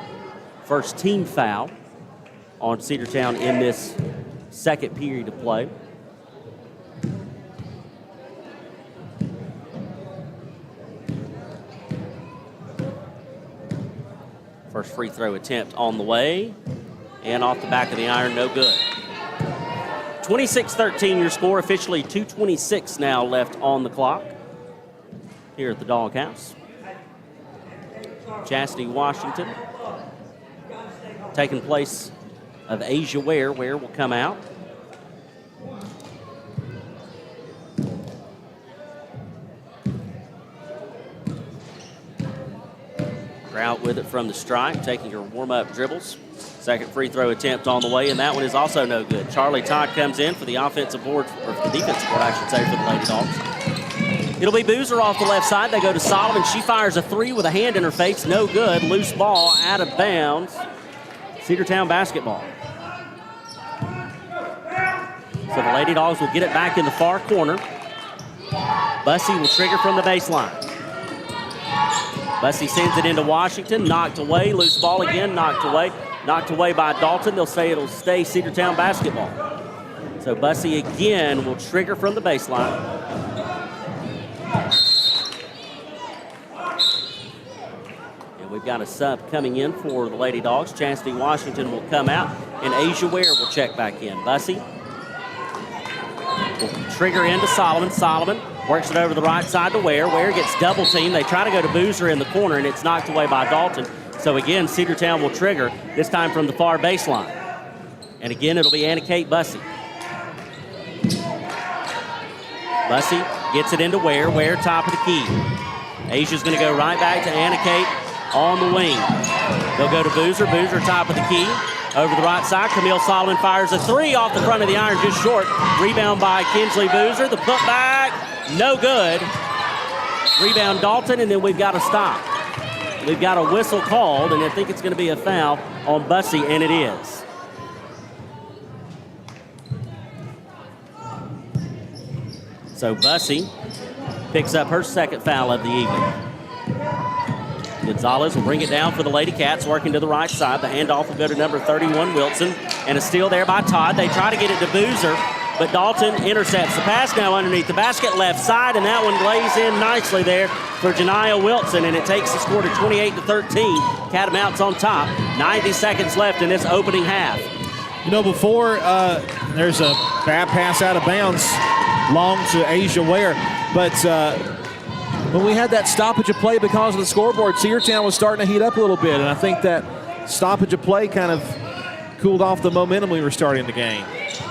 D: First team foul on Cedartown in this second period of play. First free throw attempt on the way, and off the back of the iron, no good. 26-13 your score, officially 2:26 now left on the clock here at the Doghouse. Chastity Washington taking place of Asia Ware. Ware will come out. Grout with it from the stripe, taking her warm-up dribbles. Second free throw attempt on the way, and that one is also no good. Charlie Todd comes in for the offensive board, or for the defensive board, I should say, for the Lady Dogs. It'll be Boozer off the left side. They go to Solomon. She fires a three with a hand in her face. No good. Loose ball out of bounds. Cedartown basketball. So the Lady Dogs will get it back in the far corner. Bussey will trigger from the baseline. Bussey sends it into Washington. Knocked away. Loose ball again. Knocked away. Knocked away by Dalton. They'll say it'll stay Cedartown basketball. So Bussey again will trigger from the baseline. It We've got a sub coming in for the Lady Dogs. Chastity Washington will come out, and Asia Ware will check back in. Bussey will trigger into Solomon. Solomon works it over the right side to Ware. Ware gets double teamed. They try to go to Boozer in the corner, and it's knocked away by Dalton. So again, Cedartown will trigger, this time from the far baseline. And again, it'll be Anna Kate Bussey. Bussey gets it into Ware. Ware top of the key. Asia's going to go right back to Anna Kate on the wing. They'll go to Boozer. Boozer top of the key. Over the right side, Camille Solomon fires a three off the front of the iron, just short. Rebound by Kinsley Boozer. The putback, no good. Rebound Dalton, and then we've got a stop. We've got a whistle called, and I think it's going to be a foul on Bussey, and it is. So Bussey picks up her second foul of the evening. Gonzalez will bring it down for the Lady Cats, working to the right side. The handoff will go to number 31, Wilson, and a steal there by Todd. They try to get it to Boozer, but Dalton intercepts the pass now underneath the basket, left side, and that one lays in nicely there for Janiyah Wilson, and it takes the score to 28-13. Catamounts on top. 90 seconds left in this opening half.
C: You know, before there's a bad pass out of bounds, long to Asia Ware, but when we had that stoppage of play because of the scoreboard, Cedartown was starting to heat up a little bit, and I think that stoppage of play kind of cooled off the momentum we were starting the game.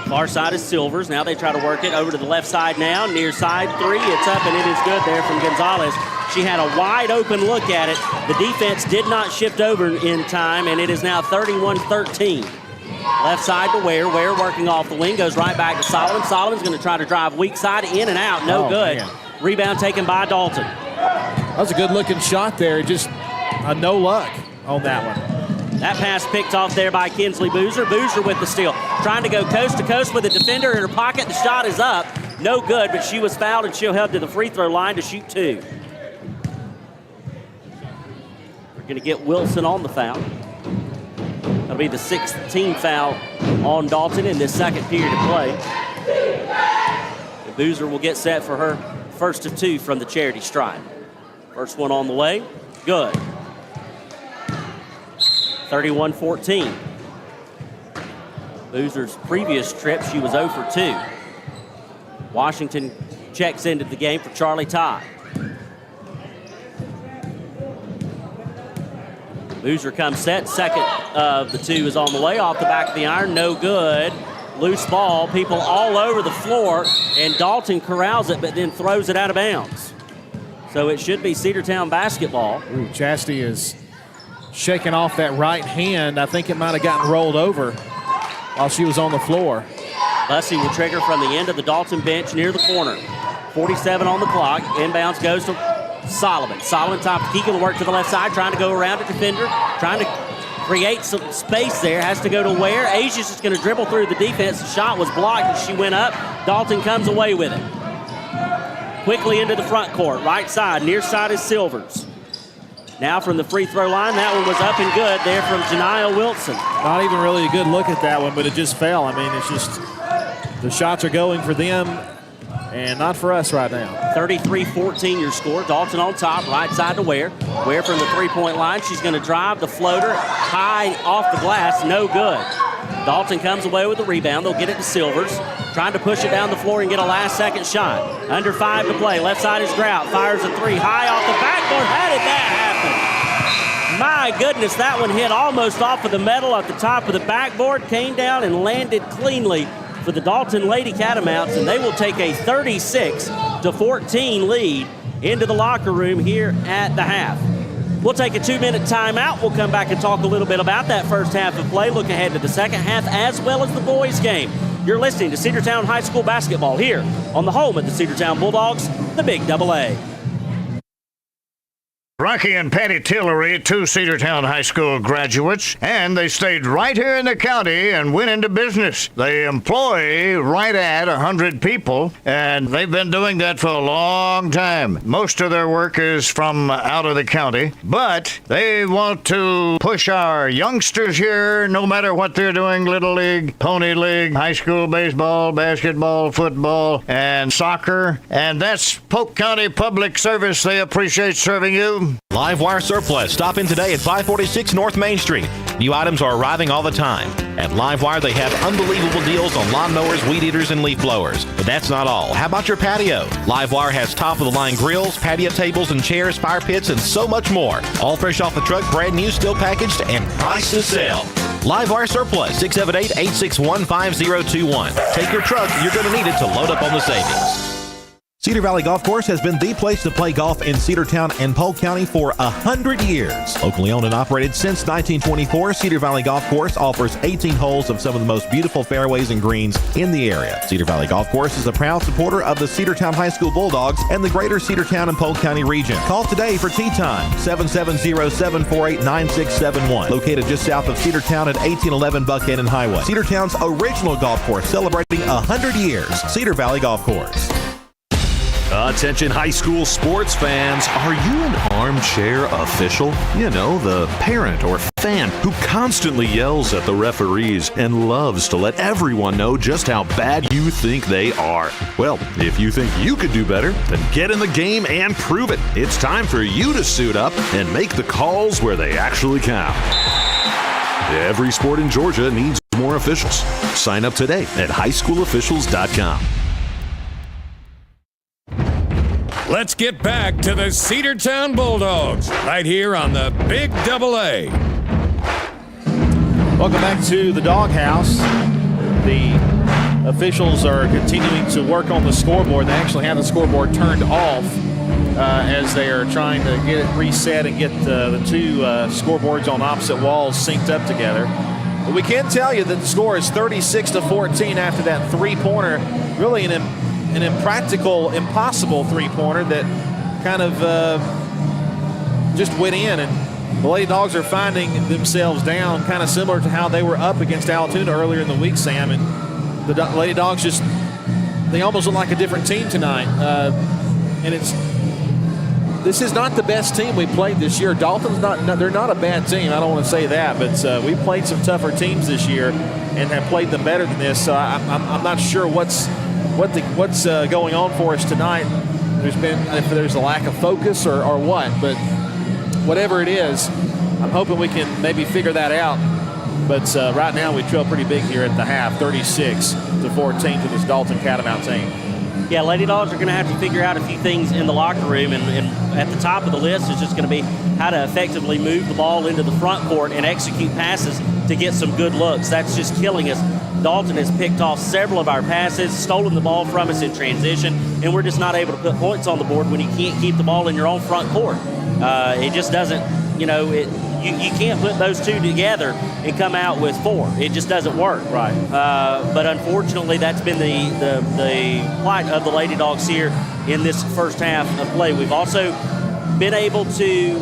D: Far side is Silvers. Now they try to work it over to the left side now. Near side three. It's up, and it is good there from Gonzalez. She had a wide open look at it. The defense did not shift over in time, and it is now 31-13. Left side to Ware. Ware working off the wing. Goes right back to Solomon. Solomon's going to try to drive weak side in and out. No good. Man. Rebound taken by Dalton.
C: That was a good-looking shot there. Just a no luck on that one.
D: That pass picked off there by Kinsley Boozer. Boozer with the steal. Trying to go coast to coast with a defender in her pocket. The shot is up. No good, but she was fouled, and she'll head to the free throw line to shoot two. We're going to get Wilson on the foul. That'll be the 16th foul on Dalton in this second period of play. And Boozer will get set for her first of two from the charity stripe. First one on the way. Good. 31-14. Boozer's previous trip, she was 0 for 2. Washington checks into the game for Charlie Todd. Boozer comes set. Second of the two is on the way. Off the back of the iron. No good. Loose ball. People all over the floor. And Dalton corrals it, but then throws it out of bounds. So it should be Cedartown basketball.
C: Ooh, Chastity is shaking off that right hand. I think it might have gotten rolled over while she was on the floor.
D: Bussey will trigger from the end of the Dalton bench near the corner. 47 on the clock. Inbounds goes to Solomon. Solomon top of the key, will work to the left side, trying to go around a defender, trying to create some space there. Has to go to Ware. Asia's just going to dribble through the defense. The shot was blocked as she went up. Dalton comes away with it. Quickly into the front court. Right side. Near side is Silvers. Now from the free throw line, that one was up and good there from Janiyah Wilson.
C: Not even really a good look at that one, but it just fell. I mean, it's just the shots are going for them and not for us right now.
D: 33-14 your score. Dalton on top, right side to Ware. Ware from the three-point line. She's going to drive the floater high off the glass. No good. Dalton comes away with the rebound. They'll get it to Silvers. Trying to push it down the floor and get a last-second shot. Under 5 to play. Left side is Grout. Fires a three high off the backboard. How did that happen? My goodness, that one hit almost off of the metal at the top of the backboard. Came down and landed cleanly for the Dalton Lady Catamounts, and they will take a 36-14 lead into the locker room here at the half. We'll take a 2-minute timeout. We'll come back and talk a little bit about that first half of play, look ahead to the second half, as well as the boys' game. You're listening to Cedartown High School basketball here on the home of the Cedartown Bulldogs, the Big AA.
N: Rocky and Patty Tillery, 2 Cedartown High School graduates, and they stayed right here in the county and went into business. They employ right at 100 people, and they've been doing that for a long time. Most of their work is from out of the county, but they want to push our youngsters here, no matter what they're doing, Little League, Pony League, high school baseball, basketball, football, and soccer, and that's Polk County Public Service. They appreciate serving you. Cedartown.
I: Livewire Surplus. Stop in today at 546 North Main Street. New items are arriving all the time. At Livewire, they have unbelievable deals on lawnmowers, weed eaters, and leaf blowers. But that's not all. How about your patio? Livewire has top-of-the-line grills, patio tables and chairs, fire pits, and so much more. All fresh off the truck, brand new, still packaged, and price to sell. Livewire Surplus, 678-861-5021. Take your truck. You're going to need it to load up on the savings. Cedar Valley Golf Course has been the place to play golf in Cedartown and Polk County for 100 years. Locally owned and operated since 1924, Cedar Valley Golf Course offers 18 holes of some of the most beautiful fairways and greens in the area. Cedar Valley Golf Course is a proud supporter of the Cedartown High School Bulldogs and the greater Cedartown and Polk County region. Call today for tee time, 770-748-9671. Located just south of Cedartown at 1811 Buckhannon Highway. Cedartown's original golf course celebrating 100 years. Cedar Valley Golf Course.
O: Attention high school sports fans, are you an armchair official? You know, the parent or fan who constantly yells at the referees and loves to let everyone know just how bad you think they are. Well, if you think you could do better, then get in the game and prove it. It's time for you to suit up and make the calls where they actually count. Every sport in Georgia needs more officials. Sign up today at highschoolofficials.com.
A: Let's get back to the Cedartown Bulldogs right here on the Big Double A.
C: Welcome back to the Doghouse. The officials are continuing to work on the scoreboard. They actually have the scoreboard turned off as they are trying to get it reset and get the two scoreboards on opposite walls synced up together. But we can tell you that the score is 36-14 after that three-pointer. Really an impractical, impossible three-pointer that kind of just went in. And the Lady Dogs are finding themselves down, kind of similar to how they were up against Alatoona earlier in the week, Sam. And the Lady Dogs they almost look like a different team tonight. And this is not the best team we played this year. Dalton's they're not a bad team. I don't want to say that, but we played some tougher teams this year and have played them better than this. So I'm not sure what's going on for us tonight. If there's a lack of focus or what, but whatever it is, I'm hoping we can maybe figure that out. But right now we trail pretty big here at the half, 36-14 to this Dalton Catamounts team.
D: Yeah, Lady Dogs are going to have to figure out a few things in the locker room, and at the top of the list is just going to be how to effectively move the ball into the front court and execute passes to get some good looks. That's just killing us. Dalton has picked off several of our passes, stolen the ball from us in transition, and we're just not able to put points on the board when you can't keep the ball in your own front court. It just doesn't, you can't put those two together and come out with four. It just doesn't work.
C: Right.
D: But unfortunately, that's been the plight of the Lady Dogs here in this first half of play. We've also been able to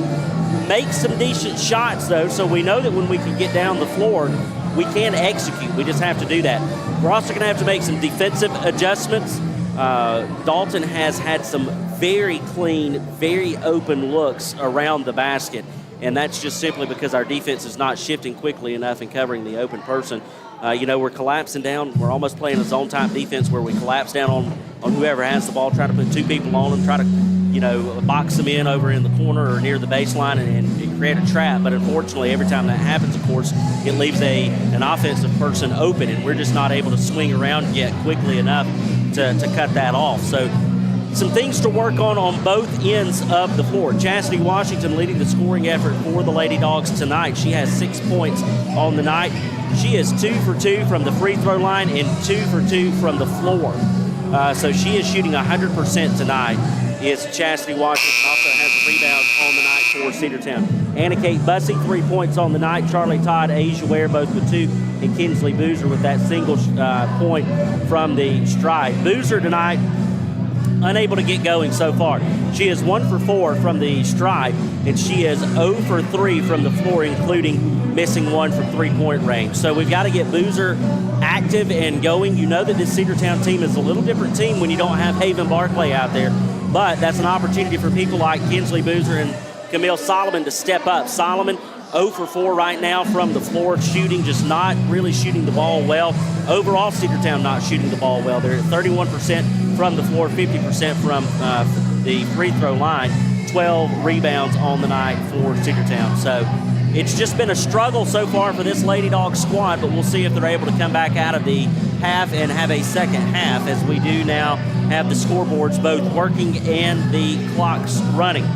D: make some decent shots, though, so we know that when we can get down the floor, we can execute. We just have to do that. We're also going to have to make some defensive adjustments. Dalton has had some very clean, very open looks around the basket, and that's just simply because our defense is not shifting quickly enough and covering the open person. We're collapsing down. We're almost playing a zone-type defense where we collapse down on whoever has the ball, try to put two people on them, try to box them in over in the corner or near the baseline and create a trap. But unfortunately, every time that happens, of course, it leaves an offensive person open, and we're just not able to swing around yet quickly enough to cut that off. So some things to work on both ends of the floor. Chastity Washington leading the scoring effort for the Lady Dogs tonight. She has 6 points on the night. She is 2 for 2 from the free throw line and 2 for 2 from the floor. So she is shooting 100% tonight. Is Chastity Washington, also has a rebound on the night for Cedartown. Anna Kate Bussey, 3 points on the night. Charlie Todd, Asia Ware, both with 2, and Kinsley Boozer with that single point from the stride. Boozer tonight, unable to get going so far. She is 1 for 4 from the stride, and she is 0 for 3 from the floor, including missing 1 from three-point range. So we've got to get Boozer active and going. You know that this Cedartown team is a little different team when you don't have Haven Barclay out there. But that's an opportunity for people like Kinsley Boozer and Camille Solomon to step up. Solomon 0 for 4 right now from the floor, shooting, just not really shooting the ball well. Overall, Cedartown not shooting the ball well. They're at 31% from the floor, 50% from the free throw line. 12 rebounds on the night for Cedartown. So it's just been a struggle so far for this Lady Dogs squad, but we'll see if they're able to come back out of the half and have a second half, as we do now have the scoreboards both working and the clocks running.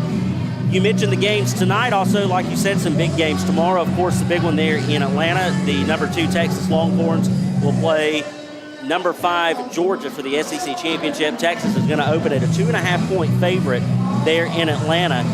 D: You mentioned the games tonight. Also, like you said, some big games tomorrow. Of course, the big one there in Atlanta. The number 2 Texas Longhorns will play number 5 Georgia for the SEC Championship. Texas is going to open at a 2.5-point favorite there in Atlanta.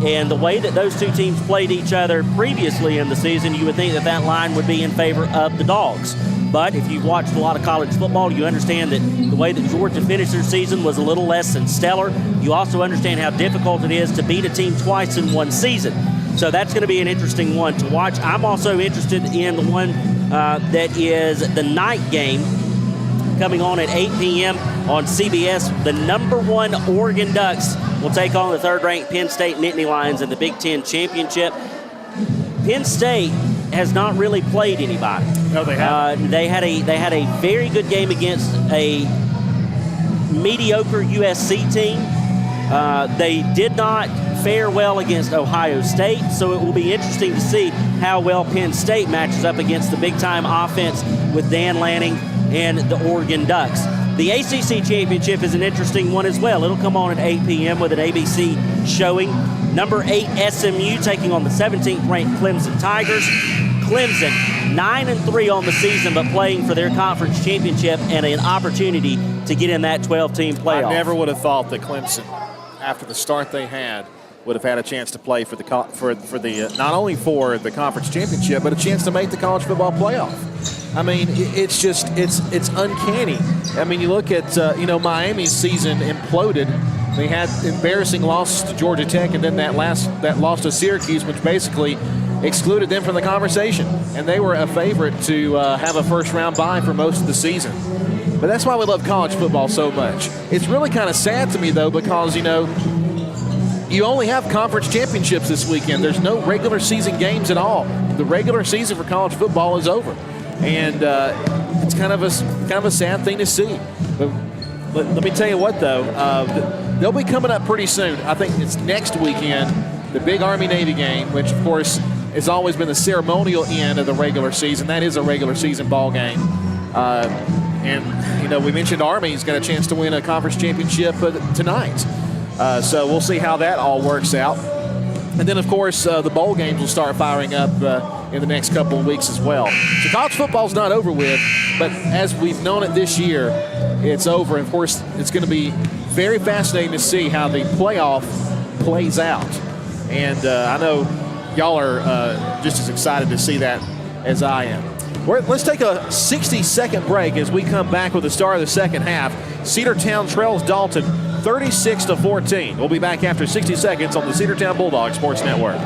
D: And the way that those two teams played each other previously in the season, you would think that that line would be in favor of the Dogs. But if you've watched a lot of college football, you understand that the way that Georgia finished their season was a little less than stellar. You also understand how difficult it is to beat a team twice in one season. So that's going to be an interesting one to watch. I'm also interested in the one that is the night game coming on at 8 p.m. on CBS. The number 1 Oregon Ducks will take on the 3rd-ranked Penn State Nittany Lions in the Big Ten Championship. Penn State has not really played anybody.
C: No, they haven't.
D: They had a very good game against a mediocre USC team. They did not fare well against Ohio State, so it will be interesting to see how well Penn State matches up against the big-time offense with Dan Lanning and the Oregon Ducks. The ACC Championship is an interesting one as well. It'll come on at 8 p.m. with an ABC showing. Number 8 SMU taking on the 17th-ranked Clemson Tigers. Clemson 9-3 on the season, but playing for their conference championship and an opportunity to get in that 12-team playoff.
C: I never would have thought that Clemson, after the start they had, would have had a chance to play for the not only for the conference championship, but a chance to make the college football playoff. I mean, it's uncanny. I mean, you look at Miami's season imploded. They had embarrassing losses to Georgia Tech, and then that loss to Syracuse, which basically excluded them from the conversation. And they were a favorite to have a first-round bye for most of the season. But that's why we love college football so much. It's really kind of sad to me, though, because, you only have conference championships this weekend. There's no regular season games at all. The regular season for college football is over. And it's kind of a sad thing to see. But let me tell you what, though. They'll be coming up pretty soon. I think it's next weekend, the big Army-Navy game, which, of course, has always been the ceremonial end of the regular season. That is a regular season ball game. And we mentioned Army's got a chance to win a conference championship tonight. So we'll see how that all works out. And then, of course, the bowl games will start firing up in the next couple of weeks as well. So college football's not over with, but as we've known it this year, it's over. And, of course, it's going to be very fascinating to see how the playoff plays out. And I know y'all are just as excited to see that as I am. Let's take a 60-second break as we come back with the start of the second half. Cedartown trails Dalton 36-14. We'll be back after 60 seconds on the Cedartown Bulldog Sports Network.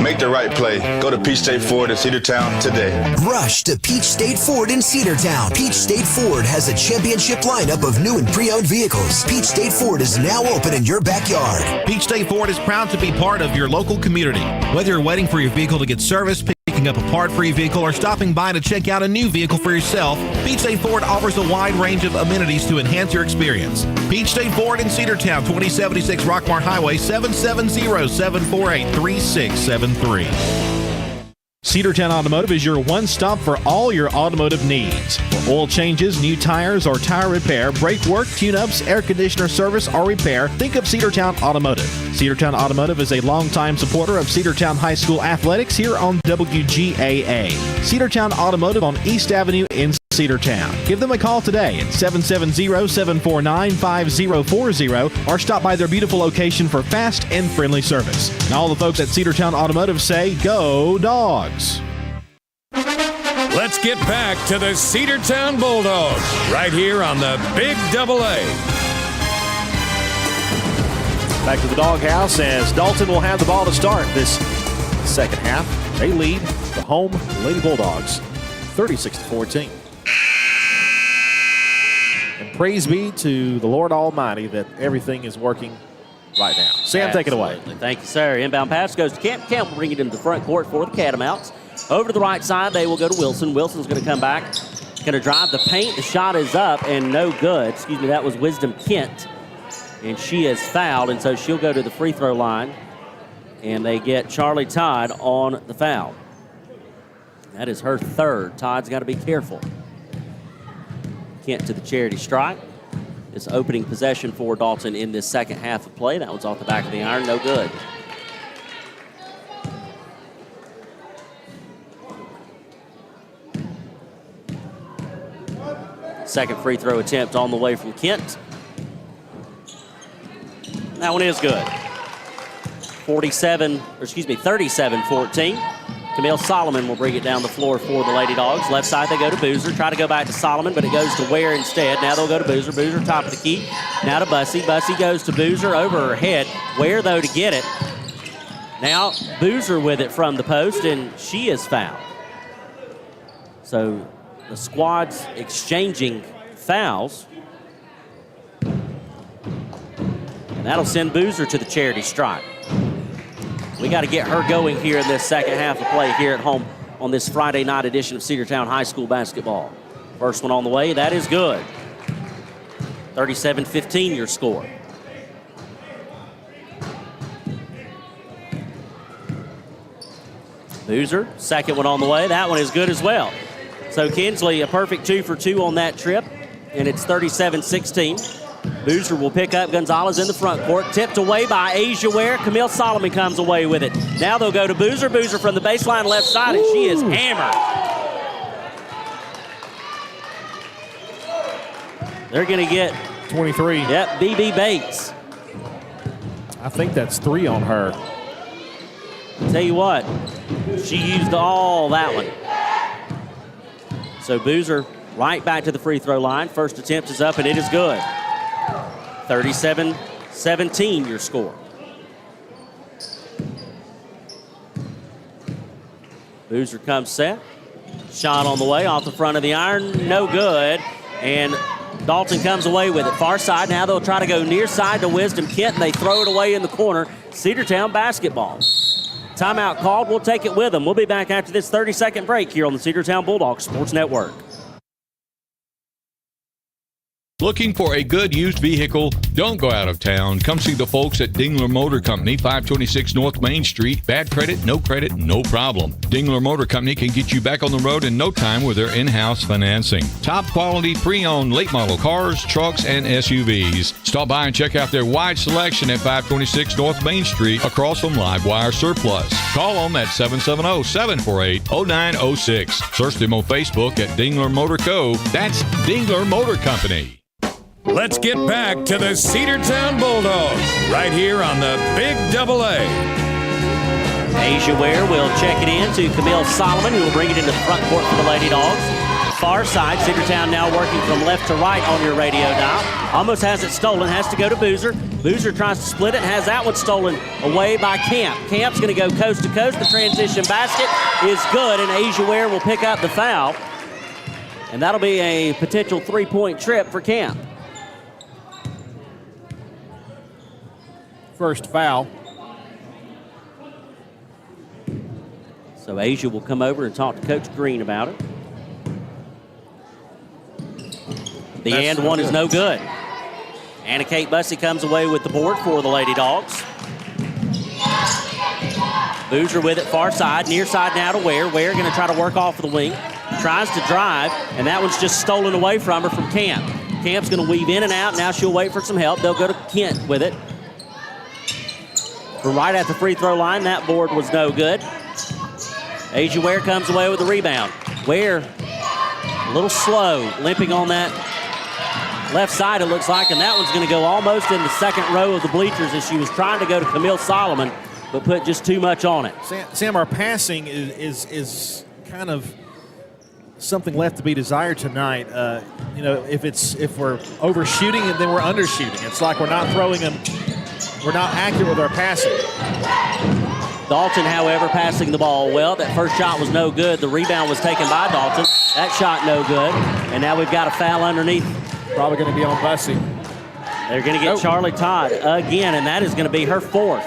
E: Make the right play. Go to Peach State Ford in Cedartown today.
H: Rush to Peach State Ford in Cedartown. Peach State Ford has a championship lineup of new and pre-owned vehicles. Peach State Ford is now open in your backyard.
I: Peach State Ford is proud to be part of your local community. Whether you're waiting for your vehicle to get serviced, picking up a part for your vehicle, or stopping by to check out a new vehicle for yourself, Peach State Ford offers a wide range of amenities to enhance your experience. Peach State Ford in Cedartown, 2076 Rockmart Highway, 770-748-3673. Cedartown Automotive is your one-stop for all your automotive needs. For oil changes, new tires, or tire repair, brake work, tune-ups, air conditioner service, or repair, think of Cedartown Automotive. Cedartown Automotive is a longtime supporter of Cedartown High School athletics here on WGAA. Cedartown Automotive on East Avenue in Cedartown. Give them a call today at 770-749-5040 or stop by their beautiful location for fast and friendly service. And all the folks at Cedartown Automotive say, go Dogs!
A: Let's get back to the Cedartown Bulldogs right here on the Big Double A.
C: Back to the doghouse as Dalton will have the ball to start this second half. They lead the home Lady Bulldogs 36-14. And praise be to the Lord Almighty that everything is working right now. Sam, take it away.
D: Thank you, sir. Inbound pass goes to Camp. Camp will bring it into the front court for the Catamounts. Over to the right side, they will go to Wilson. Wilson's going to come back. Going to drive the paint. The shot is up and no good. Excuse me, that was Wisdom Kent. and she is fouled, and so she'll go to the free throw line, and they get Charlie Todd on the foul. That is her third. Todd's got to be careful. Kent to the charity strike. This opening possession for Dalton in this second half of play. That was off the back of the iron, no good. Second free throw attempt on the way from Kent. That one is good. 37-14. Camille Solomon will bring it down the floor for the Lady Dogs. Left side, they go to Boozer. Try to go back to Solomon, but it goes to Ware instead. Now they'll go to Boozer. Boozer, top of the key. Now to Bussey. Bussey goes to Boozer over her head. Ware, though, to get it. Now Boozer with it from the post, and she is fouled. So the squad's exchanging fouls. And that'll send Boozer to the charity strike. We got to get her going here in this second half of play here at home on this Friday night edition of Cedartown High School basketball. First one on the way, that is good. 37-15 your score. Boozer, second one on the way. That one is good as well. So Kinsley, a perfect 2 for 2 on that trip, and it's 37-16. Boozer will pick up Gonzalez in the front court. Tipped away by Asia Ware. Camille Solomon comes away with it. Now they'll go to Boozer. Boozer from the baseline left side, and she is hammered. They're going to get
C: 23.
D: Yep, BB Bates.
C: I think that's 3 on her.
D: Tell you what, she used all that one. So Boozer right back to the free throw line. First attempt is up, and it is good. 37-17 your score. Boozer comes set. Shot on the way off the front of the iron. No good. And Dalton comes away with it. Far side. Now they'll try to go near side to Wisdom Kent, and they throw it away in the corner. Cedartown basketball. Timeout called. We'll take it with them. We'll be back after this 30-second break here on the Cedartown Bulldogs Sports Network.
J: Looking for a good used vehicle? Don't go out of town. Come see the folks at Dingler Motor Company, 526 North Main Street. Bad credit, no problem. Dingler Motor Company can get you back on the road in no time with their in-house financing. Top quality pre-owned late model cars, trucks, and SUVs. Stop by and check out their wide selection at 526 North Main Street across from Livewire Surplus. Call them at 770-748-0906. Search them on Facebook at Dingler Motor Co. That's Dingler Motor Company.
A: Let's get back to the Cedartown Bulldogs right here on the Big Double A.
D: Asia Ware will check it in to Camille Solomon, who will bring it into the front court for the Lady Dogs. Far side, Cedartown now working from left to right on your radio dial. Almost has it stolen, has to go to Boozer. Boozer tries to split it, has that one stolen away by Camp. Camp's going to go coast to coast. The transition basket is good, and Asia Ware will pick up the foul. And that'll be a potential three-point trip for Camp.
C: First foul.
D: So Asia will come over and talk to Coach Green about it. The
C: That's
D: and one is no good. Anna Kate Bussey comes away with the board for the Lady Dogs. Boozer with it far side, near side now to Ware. Ware going to try to work off of the wing. Tries to drive, and that one's just stolen away from her from Camp. Camp's going to weave in and out. Now she'll wait for some help. They'll go to Kent with it. From right at the free throw line, that board was no good. Asia Ware comes away with the rebound. Ware a little slow, limping on that left side, it looks like, and that one's going to go almost in the second row of the bleachers as she was trying to go to Camille Solomon, but put just too much on it.
C: Sam, our passing is kind of something left to be desired tonight. If we're overshooting and then we're undershooting. It's like we're not throwing them. We're not accurate with our passing.
D: Dalton, however, passing the ball well. That first shot was no good. The rebound was taken by Dalton. That shot no good. And now we've got a foul underneath.
C: Probably going to be on Bussey.
D: They're going to get Charlie Todd again, and that is going to be her fourth.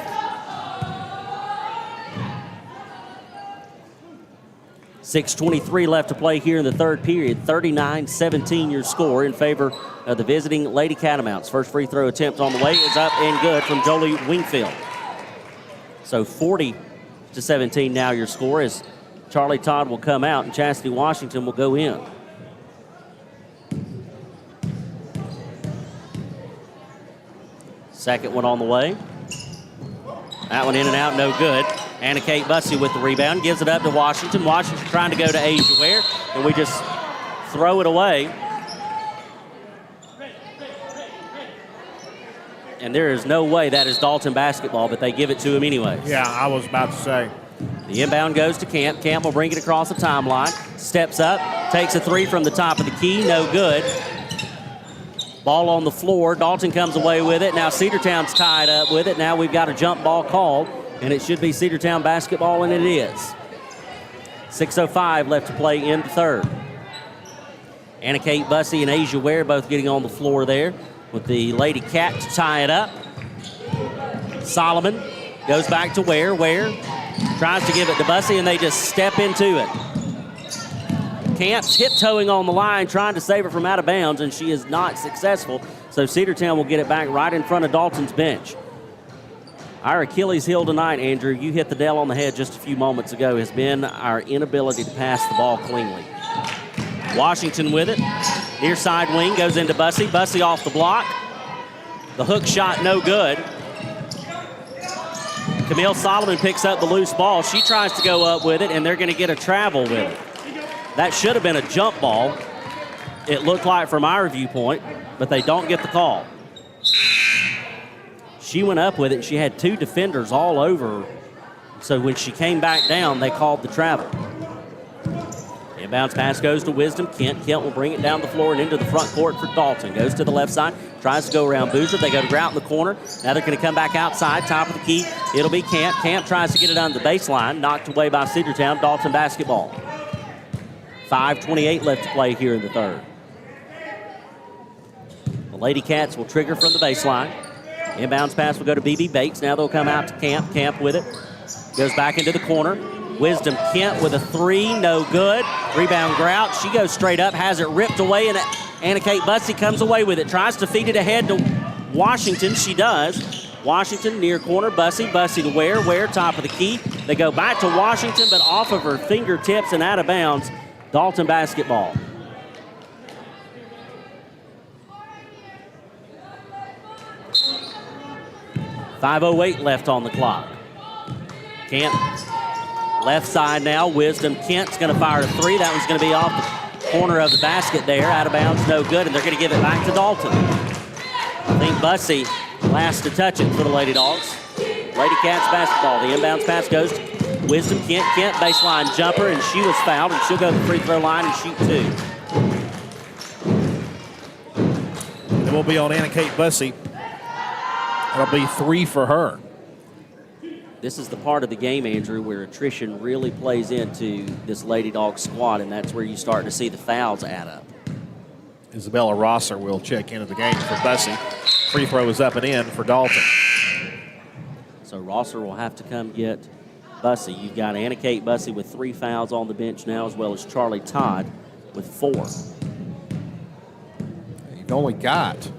D: 6:23 left to play here in the third period. 39-17 your score in favor of the visiting Lady Catamounts. First free throw attempt on the way is up and good from Jolie Wingfield. So 40-17 now your score as Charlie Todd will come out and Chastity Washington will go in. Second one on the way. That one in and out, no good. Anna Kate Bussey with the rebound, gives it up to Washington. Washington trying to go to Asia Ware, and we just throw it away. And there is no way that is Dalton basketball, but they give it to him anyway.
C: Yeah, I was about to say.
D: The inbound goes to Camp. Camp will bring it across the timeline. Steps up, takes a three from the top of the key, no good. Ball on the floor. Dalton comes away with it. Now Cedartown's tied up with it. Now we've got a jump ball called, and it should be Cedartown basketball, and it is. 6:05 left to play in the third. Anna Kate Bussey and Asia Ware both getting on the floor there with the Lady Cat to tie it up. Solomon goes back to Ware. Ware tries to give it to Bussey, and they just step into it. Camp tiptoeing on the line, trying to save it from out of bounds, and she is not successful. So Cedartown will get it back right in front of Dalton's bench. Our Achilles heel tonight, Andrew, you hit the nail on the head just a few moments ago, has been our inability to pass the ball cleanly. Washington with it. Near side wing goes into Bussey. Bussey off the block. The hook shot no good. Camille Solomon picks up the loose ball. She tries to go up with it, and they're going to get a travel with it. That should have been a jump ball, it looked like from our viewpoint, but they don't get the call. She went up with it, and she had two defenders all over her. So when she came back down, they called the travel. Inbounds pass goes to Wisdom. Kent will bring it down the floor and into the front court for Dalton. Goes to the left side, tries to go around Boozer. They go to Grout in the corner. Now they're going to come back outside, top of the key. It'll be Camp. Camp tries to get it on the baseline, knocked away by Cedartown. Dalton basketball. 5:28 left to play here in the third. The Lady Cats will trigger from the baseline. Inbounds pass will go to BB Bates. Now they'll come out to Camp. Camp with it. Goes back into the corner. Wisdom Kent with a three, no good. Rebound Grout. She goes straight up, has it ripped away, and Anna Kate Bussey comes away with it. Tries to feed it ahead to Washington. She does. Washington near corner. Bussey to Ware. Ware top of the key. They go back to Washington, but off of her fingertips and out of bounds. Dalton basketball. .508 left on the clock. Kent, left side now. Wisdom Kent's going to fire a three. That one's going to be off the corner of the basket there. Out of bounds, no good, and they're going to give it back to Dalton. I think Bussey last to touch it for the Lady Dogs. Lady Cats basketball. The inbounds pass goes to Wisdom Kent baseline jumper, and she was fouled, and she'll go to the free throw line and shoot two.
C: It will be on Anna Kate Bussey. It'll be three for her.
D: This is the part of the game, Andrew, where attrition really plays into this Lady Dog squad, and that's where you start to see the fouls add up.
C: Isabella Rosser will check into the game for Bussey. Free throw is up and in for Dalton.
D: So Rosser will have to come get Bussey. You've got Anna Kate Bussey with 3 fouls on the bench now, as well as Charlie Todd with 4.
C: You've only got.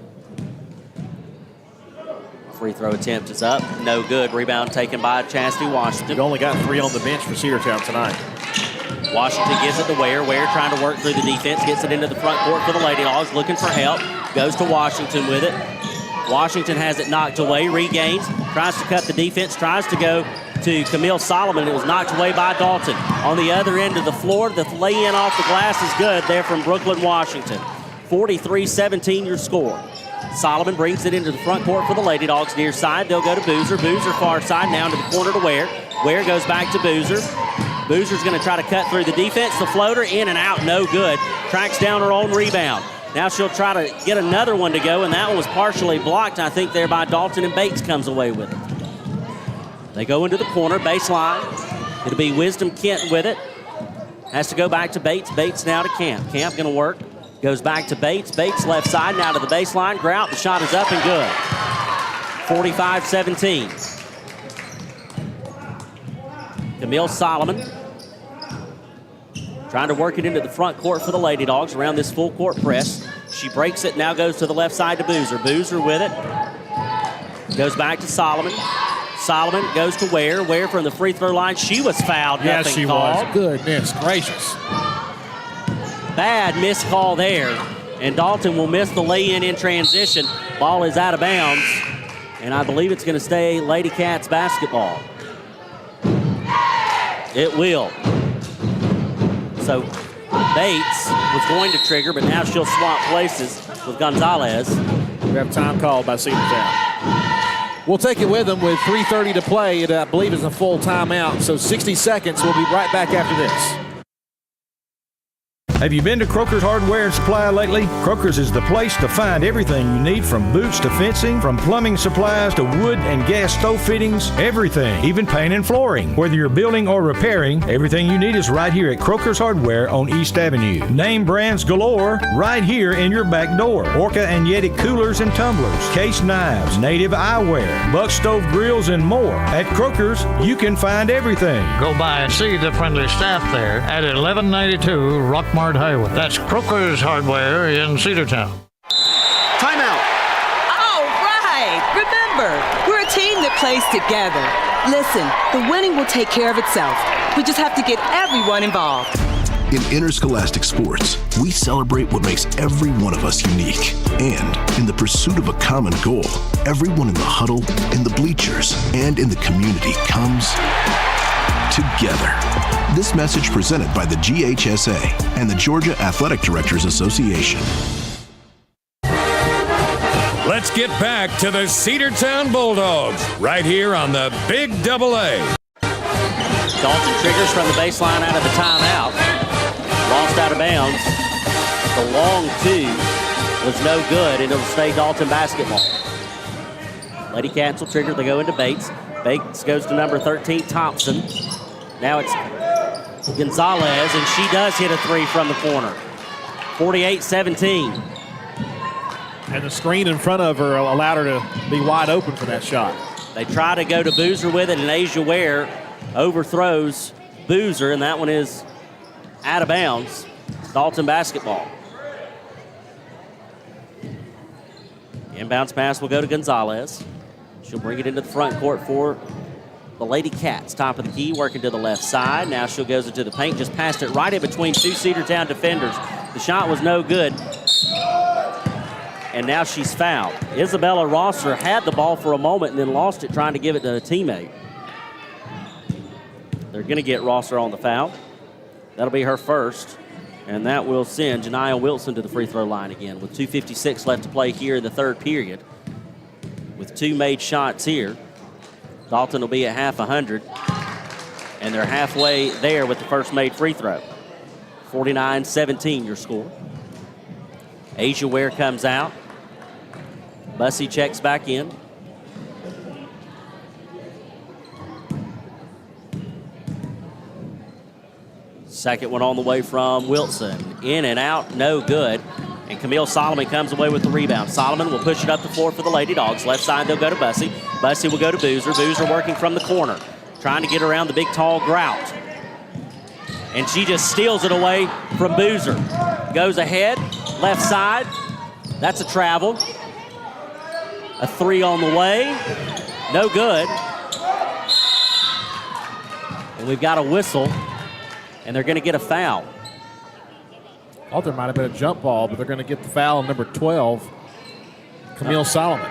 D: Free throw attempt is up, no good. Rebound taken by Chastity Washington.
C: You've only got 3 on the bench for Cedartown tonight.
D: Washington gives it to Ware. Ware trying to work through the defense, gets it into the front court for the Lady Dogs, looking for help. Goes to Washington with it. Washington has it knocked away, regains, tries to cut the defense, tries to go to Camille Solomon. It was knocked away by Dalton. On the other end of the floor, the lay-in off the glass is good there from Brooklyn, Washington. 43-17 your score. Solomon brings it into the front court for the Lady Dogs near side. They'll go to Boozer. Boozer far side, now to the corner to Ware. Ware goes back to Boozer. Boozer's going to try to cut through the defense. The floater in and out, no good. Tracks down her own rebound. Now she'll try to get another one to go, and that one was partially blocked, I think, there by Dalton, and Bates comes away with it. They go into the corner, baseline. It'll be Wisdom Kent with it. Has to go back to Bates. Bates now to Camp. Camp going to work. Goes back to Bates. Bates left side, now to the baseline. Grout, the shot is up and good. 45-17. Camille Solomon Trying to work it into the front court for the Lady Dogs around this full court press. She breaks it, now goes to the left side to Boozer. Boozer with it. Goes back to Solomon. Solomon goes to Ware. Ware from the free throw line. She was fouled.
C: Yes,
D: Nothing
C: she
D: called.
C: was. Goodness gracious.
D: Bad missed call there. And Dalton will miss the lay-in in transition. Ball is out of bounds. And I believe it's going to stay Lady Cats basketball. It will. So Bates was going to trigger, but now she'll swap places with Gonzalez.
C: We have time called by Cedartown. We'll take it with them with 3:30 to play. It, I believe, is a full timeout. So 60 seconds. We'll be right back after this.
K: Have you been to Croker's Hardware and Supply lately? Croker's is the place to find everything you need, from boots to fencing, from plumbing supplies to wood and gas stove fittings, everything, even paint and flooring. Whether you're building or repairing, everything you need is right here at Croker's Hardware on East Avenue. Name brands galore right here in your back door. Orca and Yeti coolers and tumblers, case knives, native eyewear, buck stove grills, and more. At Croker's, you can find everything.
N: Go by and see the friendly staff there at 1192 Rockmart Highway. That's Croker's Hardware in Cedartown.
F: Timeout. All right. Remember, we're a team that plays together. Listen, the winning will take care of itself. We just have to get everyone involved.
G: In interscholastic sports, we celebrate what makes every one of us unique. And in the pursuit of a common goal, everyone in the huddle, in the bleachers, and in the community comes together. This message presented by the GHSA and the Georgia Athletic Directors Association.
A: Let's get back to the Cedartown Bulldogs right here on the Big AA.
D: Dalton triggers from the baseline out of the timeout. Lost out of bounds. The long two was no good, and it'll stay Dalton basketball. Lady Cats will trigger. They go into Bates. Bates goes to number 13, Thompson. Now it's Gonzalez, and she does hit a three from the corner. 48-17.
C: And the screen in front of her allowed her to be wide open for that shot.
D: They try to go to Boozer with it, and Asia Ware overthrows Boozer, and that one is out of bounds. Dalton basketball. Inbounds pass will go to Gonzalez. She'll bring it into the front court for the Lady Cats. Top of the key, working to the left side. Now she'll goes into the paint, just passed it right in between two Cedartown defenders. The shot was no good. And now she's fouled. Isabella Rosser had the ball for a moment and then lost it trying to give it to a teammate. They're going to get Rosser on the foul. That'll be her first. And that will send Janiah Wilson to the free throw line again with 2:56 left to play here in the third period. With two made shots here, Dalton will be at half 100. And they're halfway there with the first made free throw. 49-17 your score. Asia Ware comes out. Bussey checks back in. Second one on the way from Wilson. In and out, no good. And Camille Solomon comes away with the rebound. Solomon will push it up the floor for the Lady Dogs. Left side, they'll go to Bussey. Bussey will go to Boozer. Boozer working from the corner, trying to get around the big, tall Grout. And she just steals it away from Boozer. Goes ahead, left side. That's a travel. A three on the way. No good. And we've got a whistle. And they're going to get a foul.
C: Oh, there might have been a jump ball, but they're going to get the foul on number 12, Camille Solomon.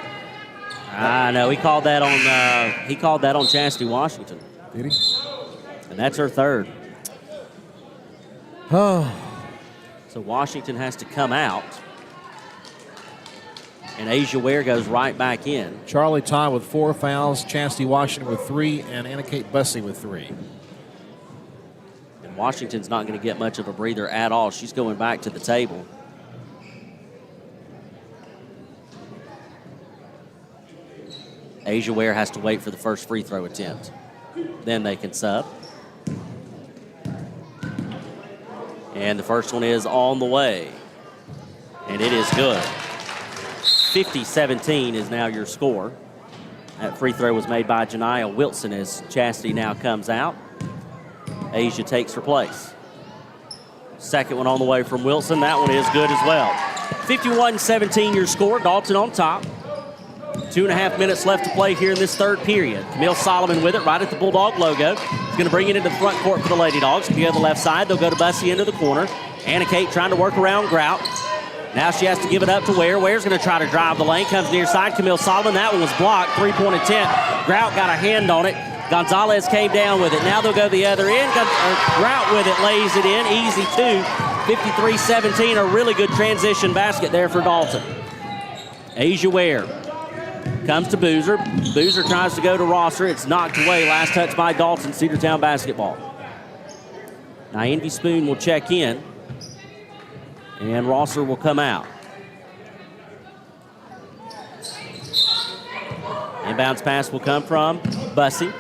D: No, he called that on Chastity Washington.
C: Did he?
D: And that's her third.
C: Oh.
D: So Washington has to come out. And Asia Ware goes right back in.
C: Charlie Todd with 4 fouls, Chastity Washington with 3, and Anna Kate Bussey with 3.
D: Washington's not going to get much of a breather at all. She's going back to the table. Asia Ware has to wait for the first free throw attempt. Then they can sub. And the first one is on the way. And it is good. 50-17 is now your score. That free throw was made by Janiah Wilson as Chastity now comes out. Asia takes her place. Second one on the way from Wilson. That one is good as well. 51-17 your score. Dalton on top. 2.5 minutes left to play here in this third period. Camille Solomon with it right at the Bulldog logo. He's going to bring it into the front court for the Lady Dogs. If you go to the left side, they'll go to Bussey into the corner. Anna Kate trying to work around Grout. Now she has to give it up to Ware. Ware's going to try to drive the lane. Comes near side. Camille Solomon. That one was blocked. 3-point attempt. Grout got a hand on it. Gonzalez came down with it. Now they'll go the other end. Grout with it. Lays it in. Easy two. 53-17. A really good transition basket there for Dalton. Asia Ware comes to Boozer. Boozer tries to go to Rosser. It's knocked away. Last touch by Dalton. Cedartown basketball. Now Envy Spoon will check in. And Rosser will come out. Inbounds pass will come from Bussey.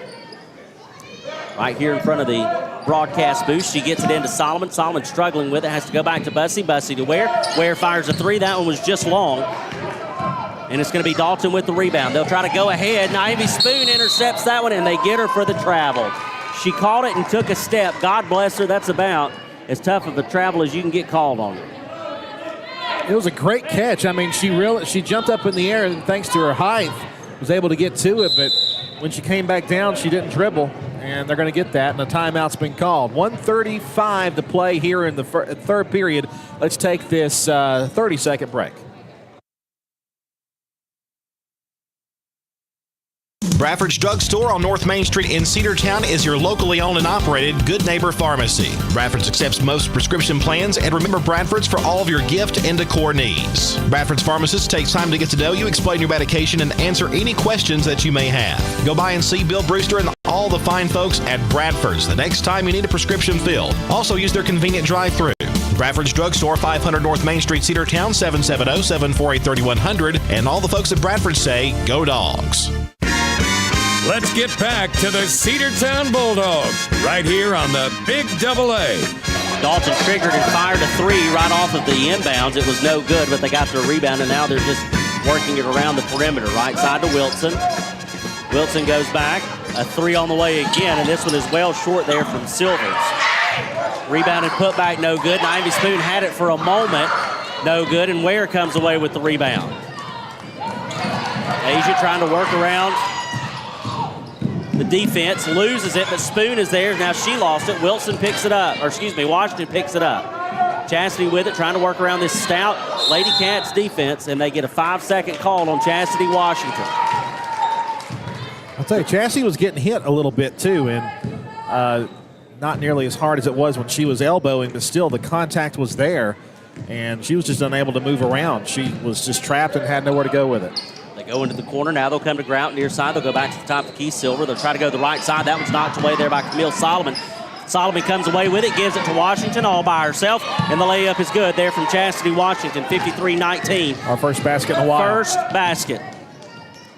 D: Right here in front of the broadcast booth. She gets it into Solomon. Solomon struggling with it. Has to go back to Bussey. Bussey to Ware. Ware fires a three. That one was just long. And it's going to be Dalton with the rebound. They'll try to go ahead. And Ivy Spoon intercepts that one, and they get her for the travel. She caught it and took a step. God bless her. That's about as tough of a travel as you can get called on.
C: It was a great catch. I mean, she jumped up in the air, and thanks to her height, was able to get to it. But when she came back down, she didn't dribble, and they're going to get that, and a timeout's been called. 1:35 to play here in the third period. Let's take this 30-second break.
I: Bradford's Drug Store on North Main Street in Cedartown is your locally owned and operated Good Neighbor Pharmacy. Bradford's accepts most prescription plans, and remember Bradford's for all of your gift and decor needs. Bradford's pharmacist takes time to get to know you, explain your medication, and answer any questions that you may have. Go by and see Bill Brewster and all the fine folks at Bradford's the next time you need a prescription filled. Also use their convenient drive-thru. Bradford's Drug Store, 500 North Main Street, Cedartown, 770-748-3100. And all the folks at Bradford say, go Dogs.
A: Let's get back to the Cedartown Bulldogs right here on the Big Double A.
D: Dalton triggered and fired a three right off of the inbounds. It was no good, but they got their rebound, and now they're just working it around the perimeter. Right side to Wilson. Wilson goes back. A three on the way again, and this one is well short there from Silvers. Rebound and put back, no good. And Ivy Spoon had it for a moment, no good, and Ware comes away with the rebound. Asia trying to work around the defense, loses it, but Spoon is there. Now she lost it. Wilson picks it up, Washington picks it up. Chastity with it, trying to work around this stout Lady Cats defense, and they get a 5-second call on Chastity Washington.
C: I'll tell you, Chastity was getting hit a little bit too, and not nearly as hard as it was when she was elbowing, but still the contact was there, and she was just unable to move around. She was just trapped and had nowhere to go with it.
D: They go into the corner. Now they'll come to Grout near side. They'll go back to the top of Keith Silver. They'll try to go to the right side. That one's knocked away there by Camille Solomon. Solomon comes away with it, gives it to Washington all by herself, and the layup is good there from Chastity Washington, 53-19.
C: Our first basket in a while.
D: First basket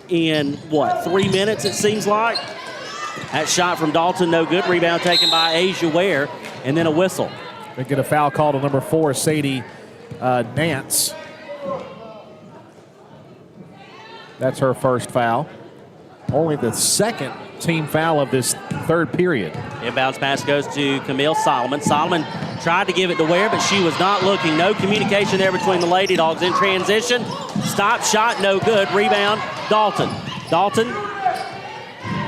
D: in, 3 minutes it seems like? That shot from Dalton, no good. Rebound taken by Asia Ware, and then a whistle.
C: They get a foul called on number 4, Sadie Nance. That's her first foul. Only the second team foul of this third period.
D: Inbounds pass goes to Camille Solomon. Solomon tried to give it to Ware, but she was not looking. No communication there between the Lady Dogs. In transition, stop shot, no good. Rebound, Dalton. Dalton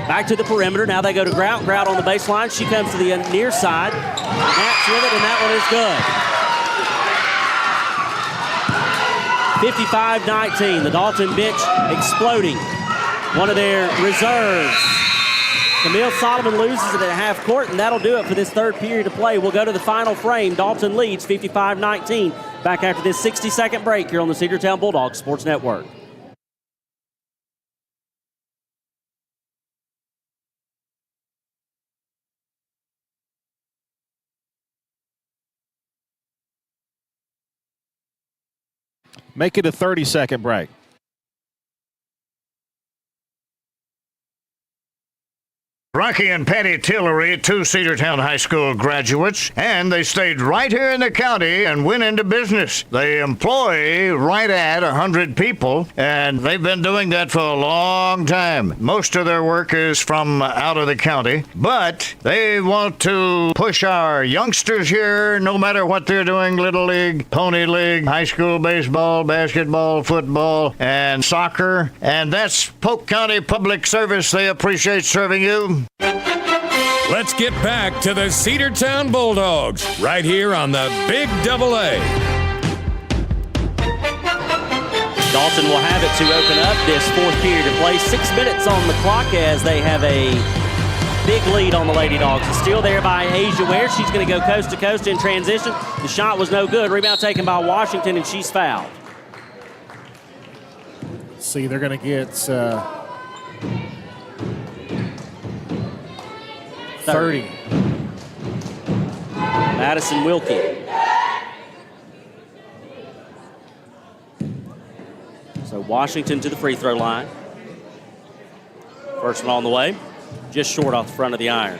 D: back to the perimeter. Now they go to Grout. Grout on the baseline. She comes to the near side. Naps with it, and that one is good. 55-19. The Dalton bench exploding. One of their reserves. Camille Solomon loses it at half court, and that'll do it for this third period of play. We'll go to the final frame. Dalton leads 55-19. Back after this 60-second break here on the Cedartown Bulldogs Sports Network.
C: Make it a 30-second break.
N: Rocky and Patty Tillery, two Cedartown High School graduates, and they stayed right here in the county and went into business. They employ right at 100 people, and they've been doing that for a long time. Most of their work is from out of the county, but they want to push our youngsters here, no matter what they're doing, Little League, Pony League, high school baseball, basketball, football, and soccer, and that's Polk County Public Service. They appreciate serving you.
A: Let's get back to the Cedartown Bulldogs right here on the Big AA.
D: Dalton will have it to open up this fourth period of play. 6 minutes on the clock as they have a big lead on the Lady Dogs. It's still there by Asia Ware. She's going to go coast to coast in transition. The shot was no good. Rebound taken by Washington, and she's fouled.
C: See, they're going to get 30.
D: Madison Wilkie. So Washington to the free throw line. First one on the way. Just short off the front of the iron.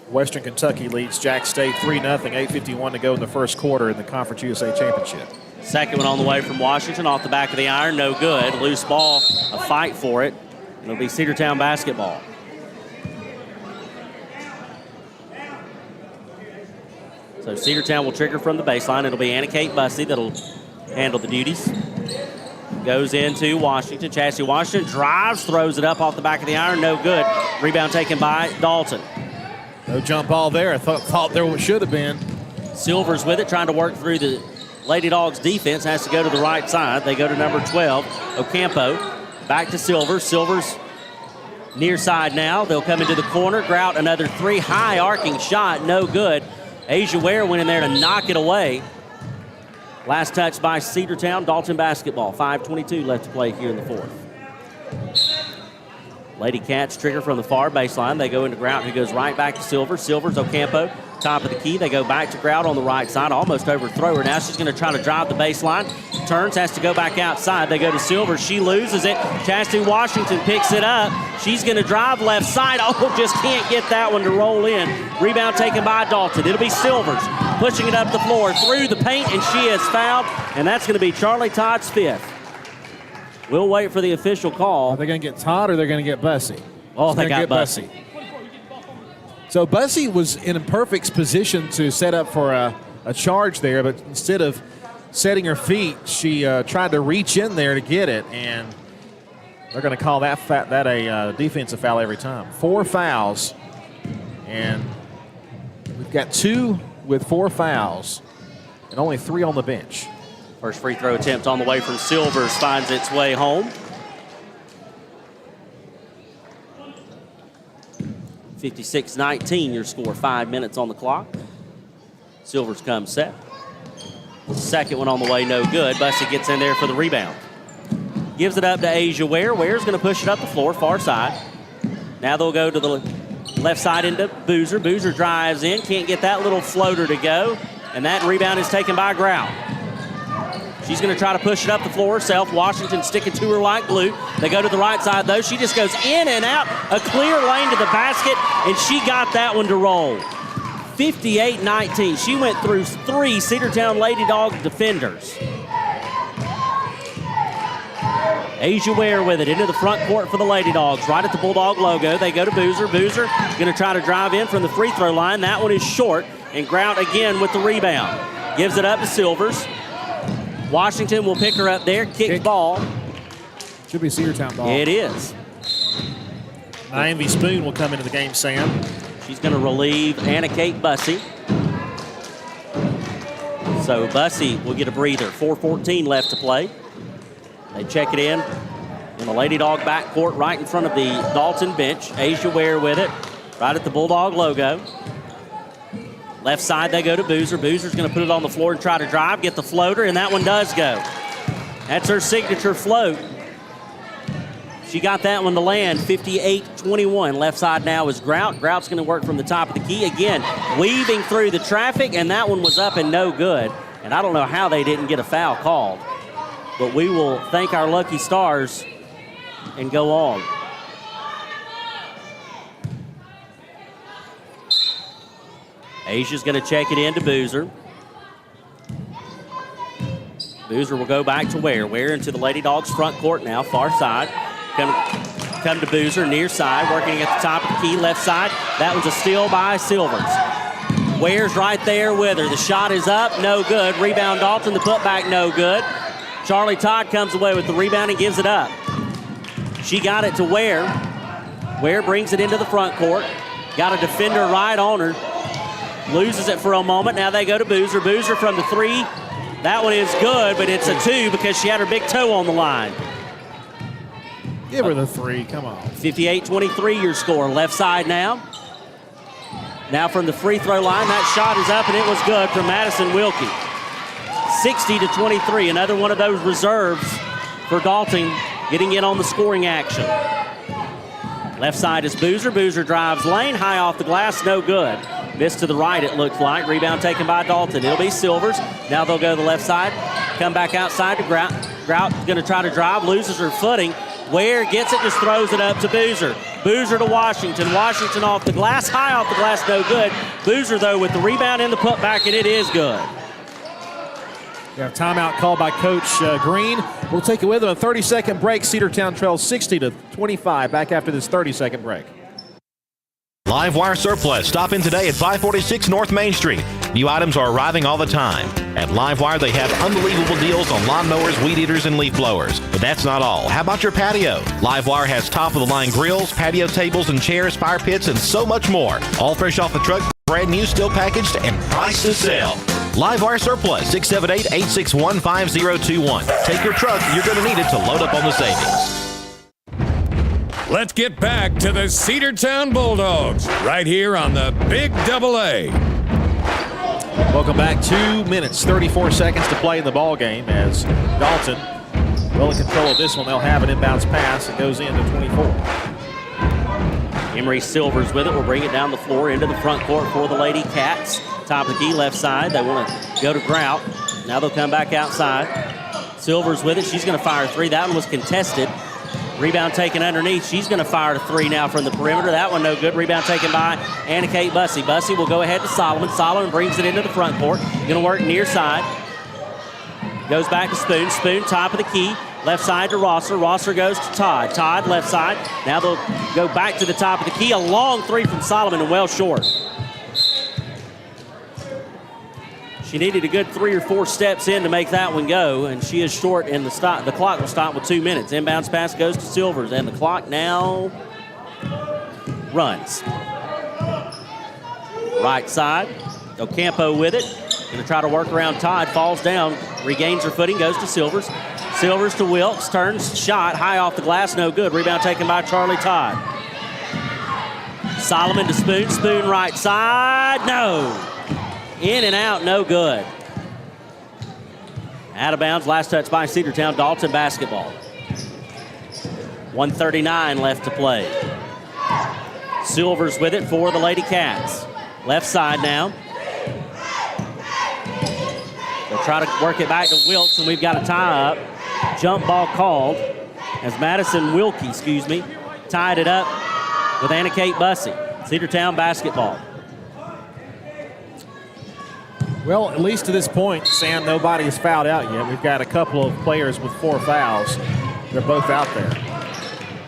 C: Western Kentucky leads Jack State 3-0, 8:51 to go in the first quarter in the Conference USA Championship.
D: Second one on the way from Washington, off the back of the iron, no good. Loose ball, a fight for it. It'll be Cedartown basketball. So Cedartown will trigger from the baseline. It'll be Anna Kate Bussey that'll handle the duties. Goes into Washington. Chastity Washington drives, throws it up off the back of the iron, no good. Rebound taken by Dalton.
C: No jump ball there. I thought there should have been.
D: Silvers with it, trying to work through the Lady Dogs defense. Has to go to the right side. They go to number 12, Ocampo. Back to Silvers. Silvers near side now. They'll come into the corner. Grout another three. High arcing shot, no good. Asia Ware went in there to knock it away. Last touch by Cedartown. Dalton basketball. 5:22 left to play here in the fourth. Lady Cats trigger from the far baseline. They go into Grout, who goes right back to Silvers. Silvers, Ocampo, top of the key. They go back to Grout on the right side. Almost overthrow her now. She's going to try to drive the baseline. Turns, has to go back outside. They go to Silvers. She loses it. Chastity Washington picks it up. She's going to drive left side. Oh, just can't get that one to roll in. Rebound taken by Dalton. It'll be Silvers pushing it up the floor through the paint, and she is fouled. And that's going to be Charlie Todd's fifth. We'll wait for the official call.
C: Are they going to get Todd or they're going to get Bussey?
D: Oh, they got Bussey.
C: So Bussey was in a perfect position to set up for a charge there, but instead of setting her feet, she tried to reach in there to get it, and they're going to call that a defensive foul every time. 4 fouls, and we've got 2 with 4 fouls and only 3 on the bench.
D: First free throw attempt on the way from Silvers finds its way home. 56-19 your score, 5 minutes on the clock. Silvers comes set. Second one on the way, no good. Bussey gets in there for the rebound. Gives it up to Asia Ware. Ware's going to push it up the floor, far side. Now they'll go to the left side into Boozer. Boozer drives in, can't get that little floater to go, and that rebound is taken by Grout. She's going to try to push it up the floor herself. Washington sticking to her like glue. They go to the right side, though. She just goes in and out, a clear lane to the basket, and she got that one to roll. 58-19. She went through 3 Cedartown Lady Dog defenders. Asia Ware with it into the front court for the Lady Dogs. Right at the Bulldog logo. They go to Boozer. Boozer going to try to drive in from the free throw line. That one is short, and Grout again with the rebound. Gives it up to Silvers. Washington will pick her up there. Kick ball.
C: Should be Cedartown ball.
D: It is.
C: Ivy Spoon will come into the game, Sam.
D: She's going to relieve Anna Kate Bussey. So Bussey will get a breather. 4:14 left to play. They check it in the Lady Dog backcourt right in front of the Dalton bench. Asia Ware with it. Right at the Bulldog logo. Left side, they go to Boozer. Boozer's going to put it on the floor and try to drive, get the floater, and that one does go. That's her signature float. She got that one to land, 58-21. Left side now is Grout. Grout's going to work from the top of the key. Again, weaving through the traffic, and that one was up and no good. And I don't know how they didn't get a foul called. but we will thank our lucky stars and go on. Asia's going to check it in to Boozer. Boozer will go back to Ware. Ware into the Lady Dogs front court now, far side. Come to Boozer, near side, working at the top of the key, left side. That was a steal by Silvers. Ware's right there with her. The shot is up, no good. Rebound Dalton, the putback, no good. Charlie Todd comes away with the rebound and gives it up. She got it to Ware. Ware brings it into the front court. Got a defender right on her. Loses it for a moment. Now they go to Boozer. Boozer from the three. That one is good, but it's a two because she had her big toe on the line.
C: Give her the three, come on.
D: 58-23 your score. Left side now. Now from the free throw line, that shot is up and it was good from Madison Wilkie. 60-23, another one of those reserves for Dalton getting in on the scoring action. Left side is Boozer. Boozer drives lane, high off the glass, no good. Missed to the right, it looks like. Rebound taken by Dalton. It'll be Silvers. Now they'll go to the left side. Come back outside to Grout. Grout going to try to drive, loses her footing. Ware gets it, just throws it up to Boozer. Boozer to Washington. Washington off the glass, high off the glass, no good. Boozer, though, with the rebound and the putback, and it is good.
C: We have timeout called by Coach Green. We'll take it with him. A 30-second break. Cedartown trails 60-25. Back after this 30-second break.
I: Live Wire Surplus. Stop in today at 546 North Main Street. New items are arriving all the time. At Live Wire, they have unbelievable deals on lawnmowers, weed eaters, and leaf blowers. But that's not all. How about your patio? Live Wire has top-of-the-line grills, patio tables and chairs, fire pits, and so much more. All fresh off the truck, brand new, still packaged, and priced to sell. Live Wire Surplus, 678-861-5021. Take your truck. You're going to need it to load up on the savings.
A: Let's get back to the Cedartown Bulldogs right here on the Big Double A.
C: Welcome back. 2 minutes, 34 seconds to play in the ball game as Dalton well in control of this one. They'll have an inbounds pass. It goes into 24.
D: Emery Silvers with it. Will bring it down the floor into the front court for the Lady Cats. Top of the key, left side. They want to go to Grout. Now they'll come back outside. Silvers with it. She's going to fire a three. That one was contested. Rebound taken underneath. She's going to fire a three now from the perimeter. That one no good. Rebound taken by Anna Kate Bussey. Bussey will go ahead to Solomon. Solomon brings it into the front court. Going to work near side. Goes back to Spoon. Spoon, top of the key. Left side to Rosser. Rosser goes to Todd. Todd, left side. Now they'll go back to the top of the key. A long three from Solomon and well short. She needed a good 3 or 4 steps in to make that one go, and she is short, and the clock will stop with 2 minutes. Inbounds pass goes to Silvers, and the clock now runs. Right side, Ocampo with it. Going to try to work around Todd, falls down, regains her footing, goes to Silvers. Silvers to Wilkes, turns, shot, high off the glass, no good. Rebound taken by Charlie Todd. Solomon to Spoon, Spoon right side, no. In and out, no good. Out of bounds, last touch by Cedartown, Dalton basketball. 1:39 left to play. Silvers with it for the Lady Cats. Left side now. They'll try to work it back to Wilkes, and we've got a tie-up. Jump ball called as Madison Wilkie, tied it up with Anna Kate Bussey. Cedartown basketball.
C: Well, at least to this point, Sam, nobody has fouled out yet. We've got a couple of players with 4 fouls. They're both out there.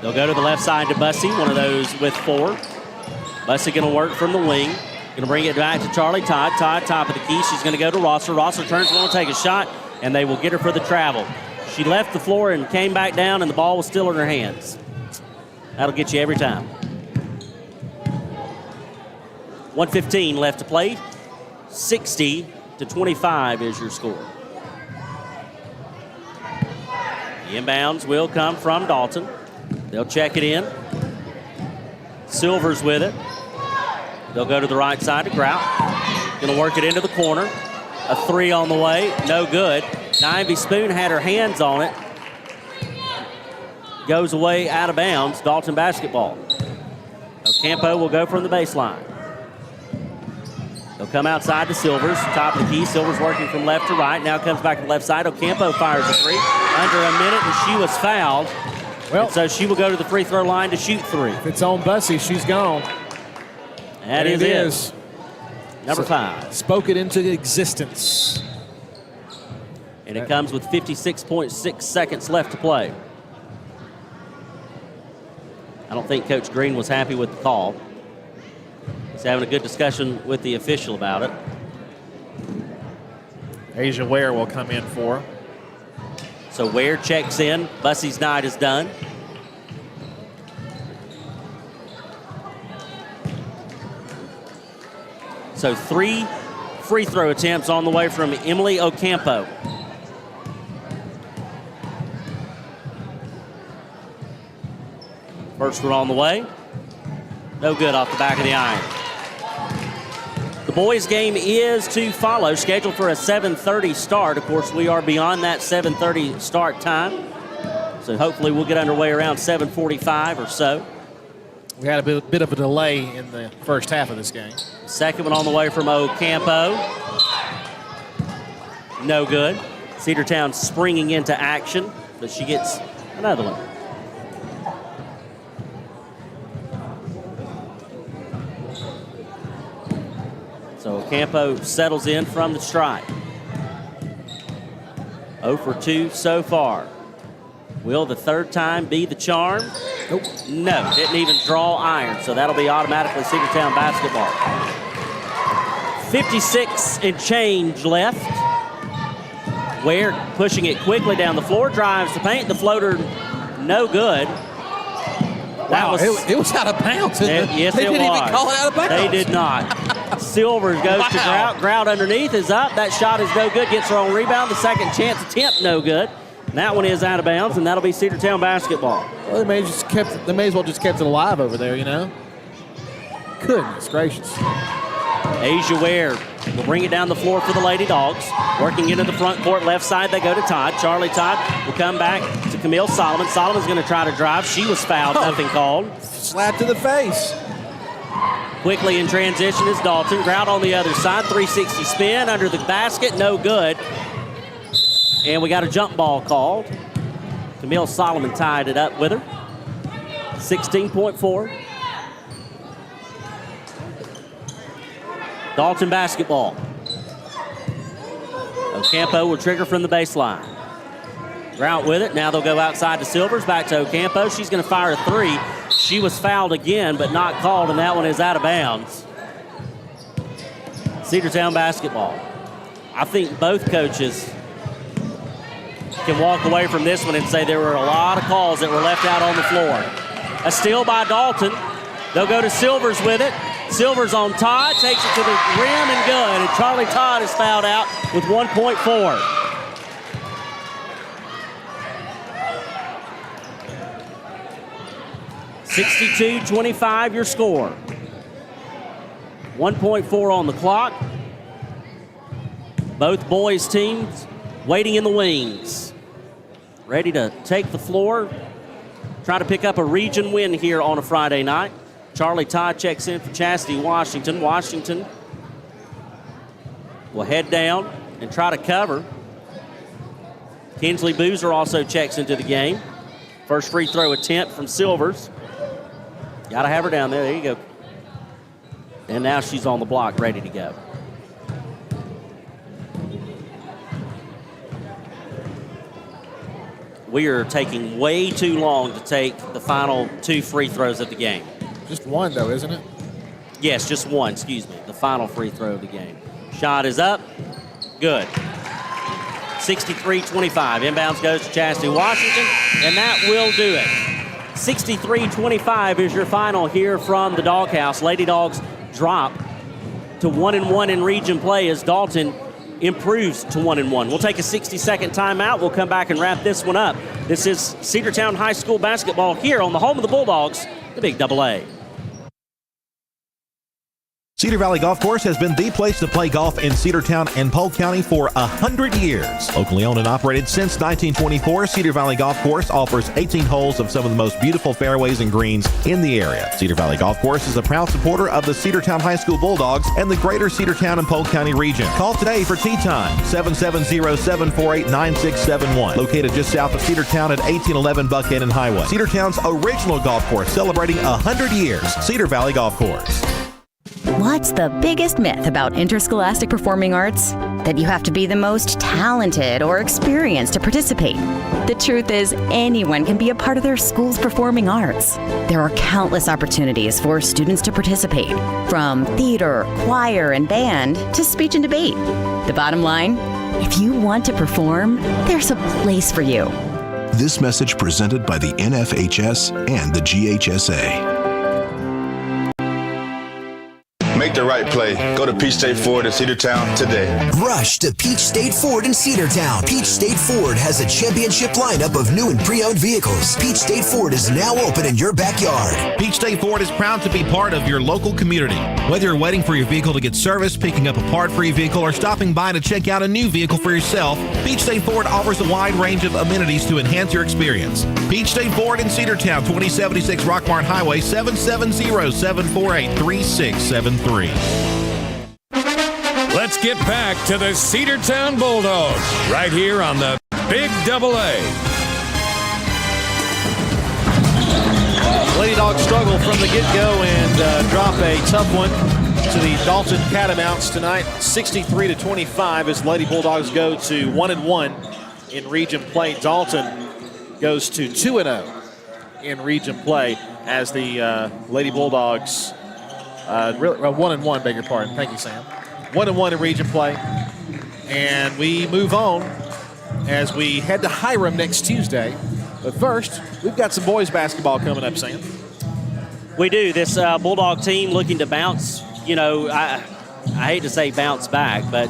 D: They'll go to the left side to Bussey, one of those with 4. Bussey going to work from the wing. Going to bring it back to Charlie Todd. Todd, top of the key. She's going to go to Rosser. Rosser turns, going to take a shot, and they will get her for the travel. She left the floor and came back down, and the ball was still in her hands. That'll get you every time. 1:15 left to play. 60-25 is your score. The inbounds will come from Dalton. They'll check it in. Silvers with it. They'll go to the right side to Grout. Going to work it into the corner. A 3 on the way, no good. Ivy Spoon had her hands on it. Goes away out of bounds. Dalton basketball. Ocampo will go from the baseline. They'll come outside to Silvers, top of the key. Silvers working from left to right. Now comes back to the left side. Ocampo fires a three. Under a minute, and she was fouled. Well, and so she will go to the free throw line to shoot three.
C: If it's on Bussy, she's gone.
D: That is it. Number 5.
C: Spoke it into existence.
D: And it comes with 56.6 seconds left to play. I don't think Coach Green was happy with the call. He's having a good discussion with the official about it.
C: Asia Ware will come in for her.
D: So Ware checks in. Bussy's night is done. So 3 free throw attempts on the way from Emily Ocampo. First one on the way. No good off the back of the iron. The boys' game is to follow, scheduled for a 7:30 start. Of course, we are beyond that 7:30 start time. So hopefully we'll get underway around 7:45 or so.
C: We had a bit of a delay in the first half of this game.
D: Second one on the way from Ocampo. No good. Cedartown springing into action, but she gets another one. So Ocampo settles in from the stripe. 0 for 2 so far. Will the third time be the charm?
C: Nope.
D: No, didn't even draw iron, so that'll be automatically Cedartown basketball. 56 and change left. Ware pushing it quickly down the floor, drives the paint, the floater, no good.
C: Wow, it was out of bounds.
D: Yes,
C: they
D: it was.
C: didn't even call it out of bounds.
D: They did not. Silvers goes to Grout. Grout underneath is up. That shot is no good. Gets her own rebound. The second chance attempt, no good. And that one is out of bounds, and that'll be Cedartown basketball.
C: Well, they may as well just kept it alive over there, you know. Goodness gracious.
D: Asia Ware will bring it down the floor for the Lady Dogs. Working into the front court, left side, they go to Todd. Charlie Todd will come back to Camille Solomon. Solomon's going to try to drive. She was fouled, nothing called.
C: Slap to the face.
D: Quickly in transition is Dalton. Grout on the other side, 360 spin under the basket, no good. And we got a jump ball called. Camille Solomon tied it up with her. 16.4. Dalton basketball. Ocampo will trigger from the baseline. Grout with it. Now they'll go outside to Silvers. Back to Ocampo. She's going to fire a three. She was fouled again, but not called, and that one is out of bounds. Cedartown basketball. I think both coaches can walk away from this one and say there were a lot of calls that were left out on the floor. A steal by Dalton. They'll go to Silvers with it. Silvers on Todd, takes it to the rim and good. And Charlie Todd is fouled out with 1.4. (62-25) your score. 1.4 on the clock. Both boys' teams waiting in the wings. Ready to take the floor. Try to pick up a region win here on a Friday night. Charlie Todd checks in for Chastity Washington. Washington will head down and try to cover. Kinsley Boozer also checks into the game. First free throw attempt from Silvers. Got to have her down there. There you go. And now she's on the block, ready to go. We are taking way too long to take the final 2 free throws of the game.
C: Just one, though, isn't it?
D: Yes, just one, excuse me. The final free throw of the game. Shot is up. Good. 63-25. Inbounds goes to Chastity Washington, and that will do it. 63-25 is your final here from the Doghouse. Lady Dogs drop to 1-1 in region play as Dalton improves to 1-1. We'll take a 60-second timeout. We'll come back and wrap this one up. This is Cedartown High School basketball here on the home of the Bulldogs, the Big AA.
I: Cedar Valley Golf Course has been the place to play golf in Cedartown and Polk County for 100 years. Locally owned and operated since 1924, Cedar Valley Golf Course offers 18 holes of some of the most beautiful fairways and greens in the area. Cedar Valley Golf Course is a proud supporter of the Cedartown High School Bulldogs and the greater Cedartown and Polk County region. Call today for tee time, 770-748-9671. Located just south of Cedartown at 1811 Buckhannon Highway. Cedartown's original golf course, celebrating 100 years. Cedar Valley Golf Course.
L: What's the biggest myth about interscholastic performing arts? That you have to be the most talented or experienced to participate. The truth is, anyone can be a part of their school's performing arts. There are countless opportunities for students to participate, from theater, choir, and band to speech and debate. The bottom line, if you want to perform, there's a place for you.
G: This message presented by the NFHS and the GHSA.
E: Make the right play. Go to Peach State Ford in Cedartown today.
H: Rush to Peach State Ford in Cedartown. Peach State Ford has a championship lineup of new and pre-owned vehicles. Peach State Ford is now open in your backyard.
I: Peach State Ford is proud to be part of your local community. Whether you're waiting for your vehicle to get serviced, picking up a part for your vehicle, or stopping by to check out a new vehicle for yourself, Peach State Ford offers a wide range of amenities to enhance your experience. Peach State Ford in Cedartown, 2076 Rockmart Highway, 770-748-3673.
A: Let's get back to the Cedartown Bulldogs right here on the Big Double A.
C: Lady Dogs struggle from the get-go and drop a tough one to the Dalton Catamounts tonight, 63-25, as Lady Bulldogs go to 1-1 in region play. Dalton goes to 2-0 in region play as the Lady Bulldogs, 1-1, beg your pardon. Thank you, Sam. 1-1 in region play. And we move on as we head to Hiram next Tuesday. But first, we've got some boys basketball coming up, Sam.
D: We do. This Bulldog team looking to bounce. You know, I hate to say bounce back, but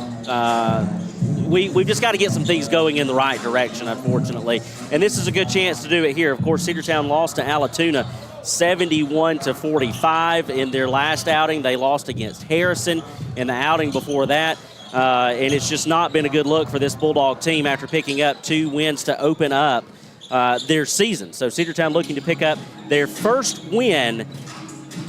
D: we've just got to get some things going in the right direction, unfortunately. And this is a good chance to do it here. Of course, Cedartown lost to Allatoona 71-45 in their last outing. They lost against Harrison in the outing before that. And it's just not been a good look for this Bulldog team after picking up 2 wins to open up their season. So Cedartown looking to pick up their first win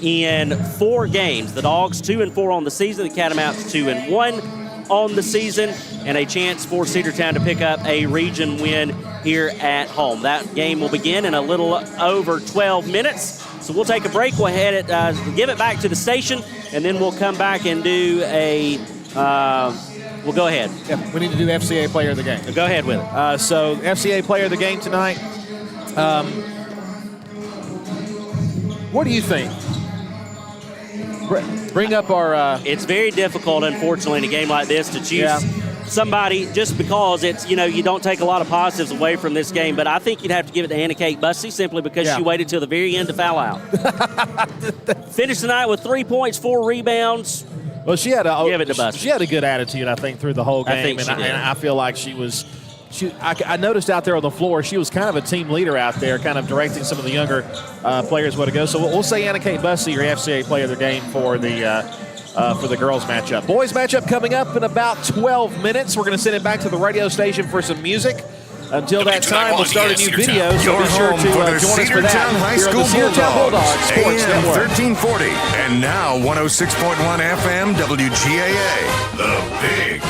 D: in 4 games. The Dogs 2-4 on the season. The Catamounts 2-1 on the season, and a chance for Cedartown to pick up a region win here at home. That game will begin in a little over 12 minutes. So we'll take a break. We'll give it back to the station, and then we'll come back and do a we'll go ahead.
C: Yeah, we need to do FCA player of the game.
D: Go ahead with it.
C: So FCA player of the game tonight. What do you think? Bring up our...
D: It's very difficult, unfortunately, in a game like this to choose somebody just because it's, you know, you don't take a lot of positives away from this game. But I think you'd have to give it to Anna Kate Bussey simply because she waited till the very end to foul out. Finished the night with 3 points, 4 rebounds.
C: Well, she had
D: give it to Bussey.
C: She had a good attitude, I think, through the whole game.
D: I think
C: and I feel like she was... I noticed out there on the floor, she was kind of a team leader out there, kind of directing some of the younger players where to go. So we'll say Anna Kate Bussey, your FCA player of the game for the girls matchup. Boys matchup coming up in about 12 minutes. We're going to send it back to the radio station for some music. Until that time, we'll start a new video, so be sure to join us for that.
A: High School
C: Here on the Cedartown Bulldogs Sports
A: AM
C: Network.
A: 1340 and now 106.1 FM WGAA. The Big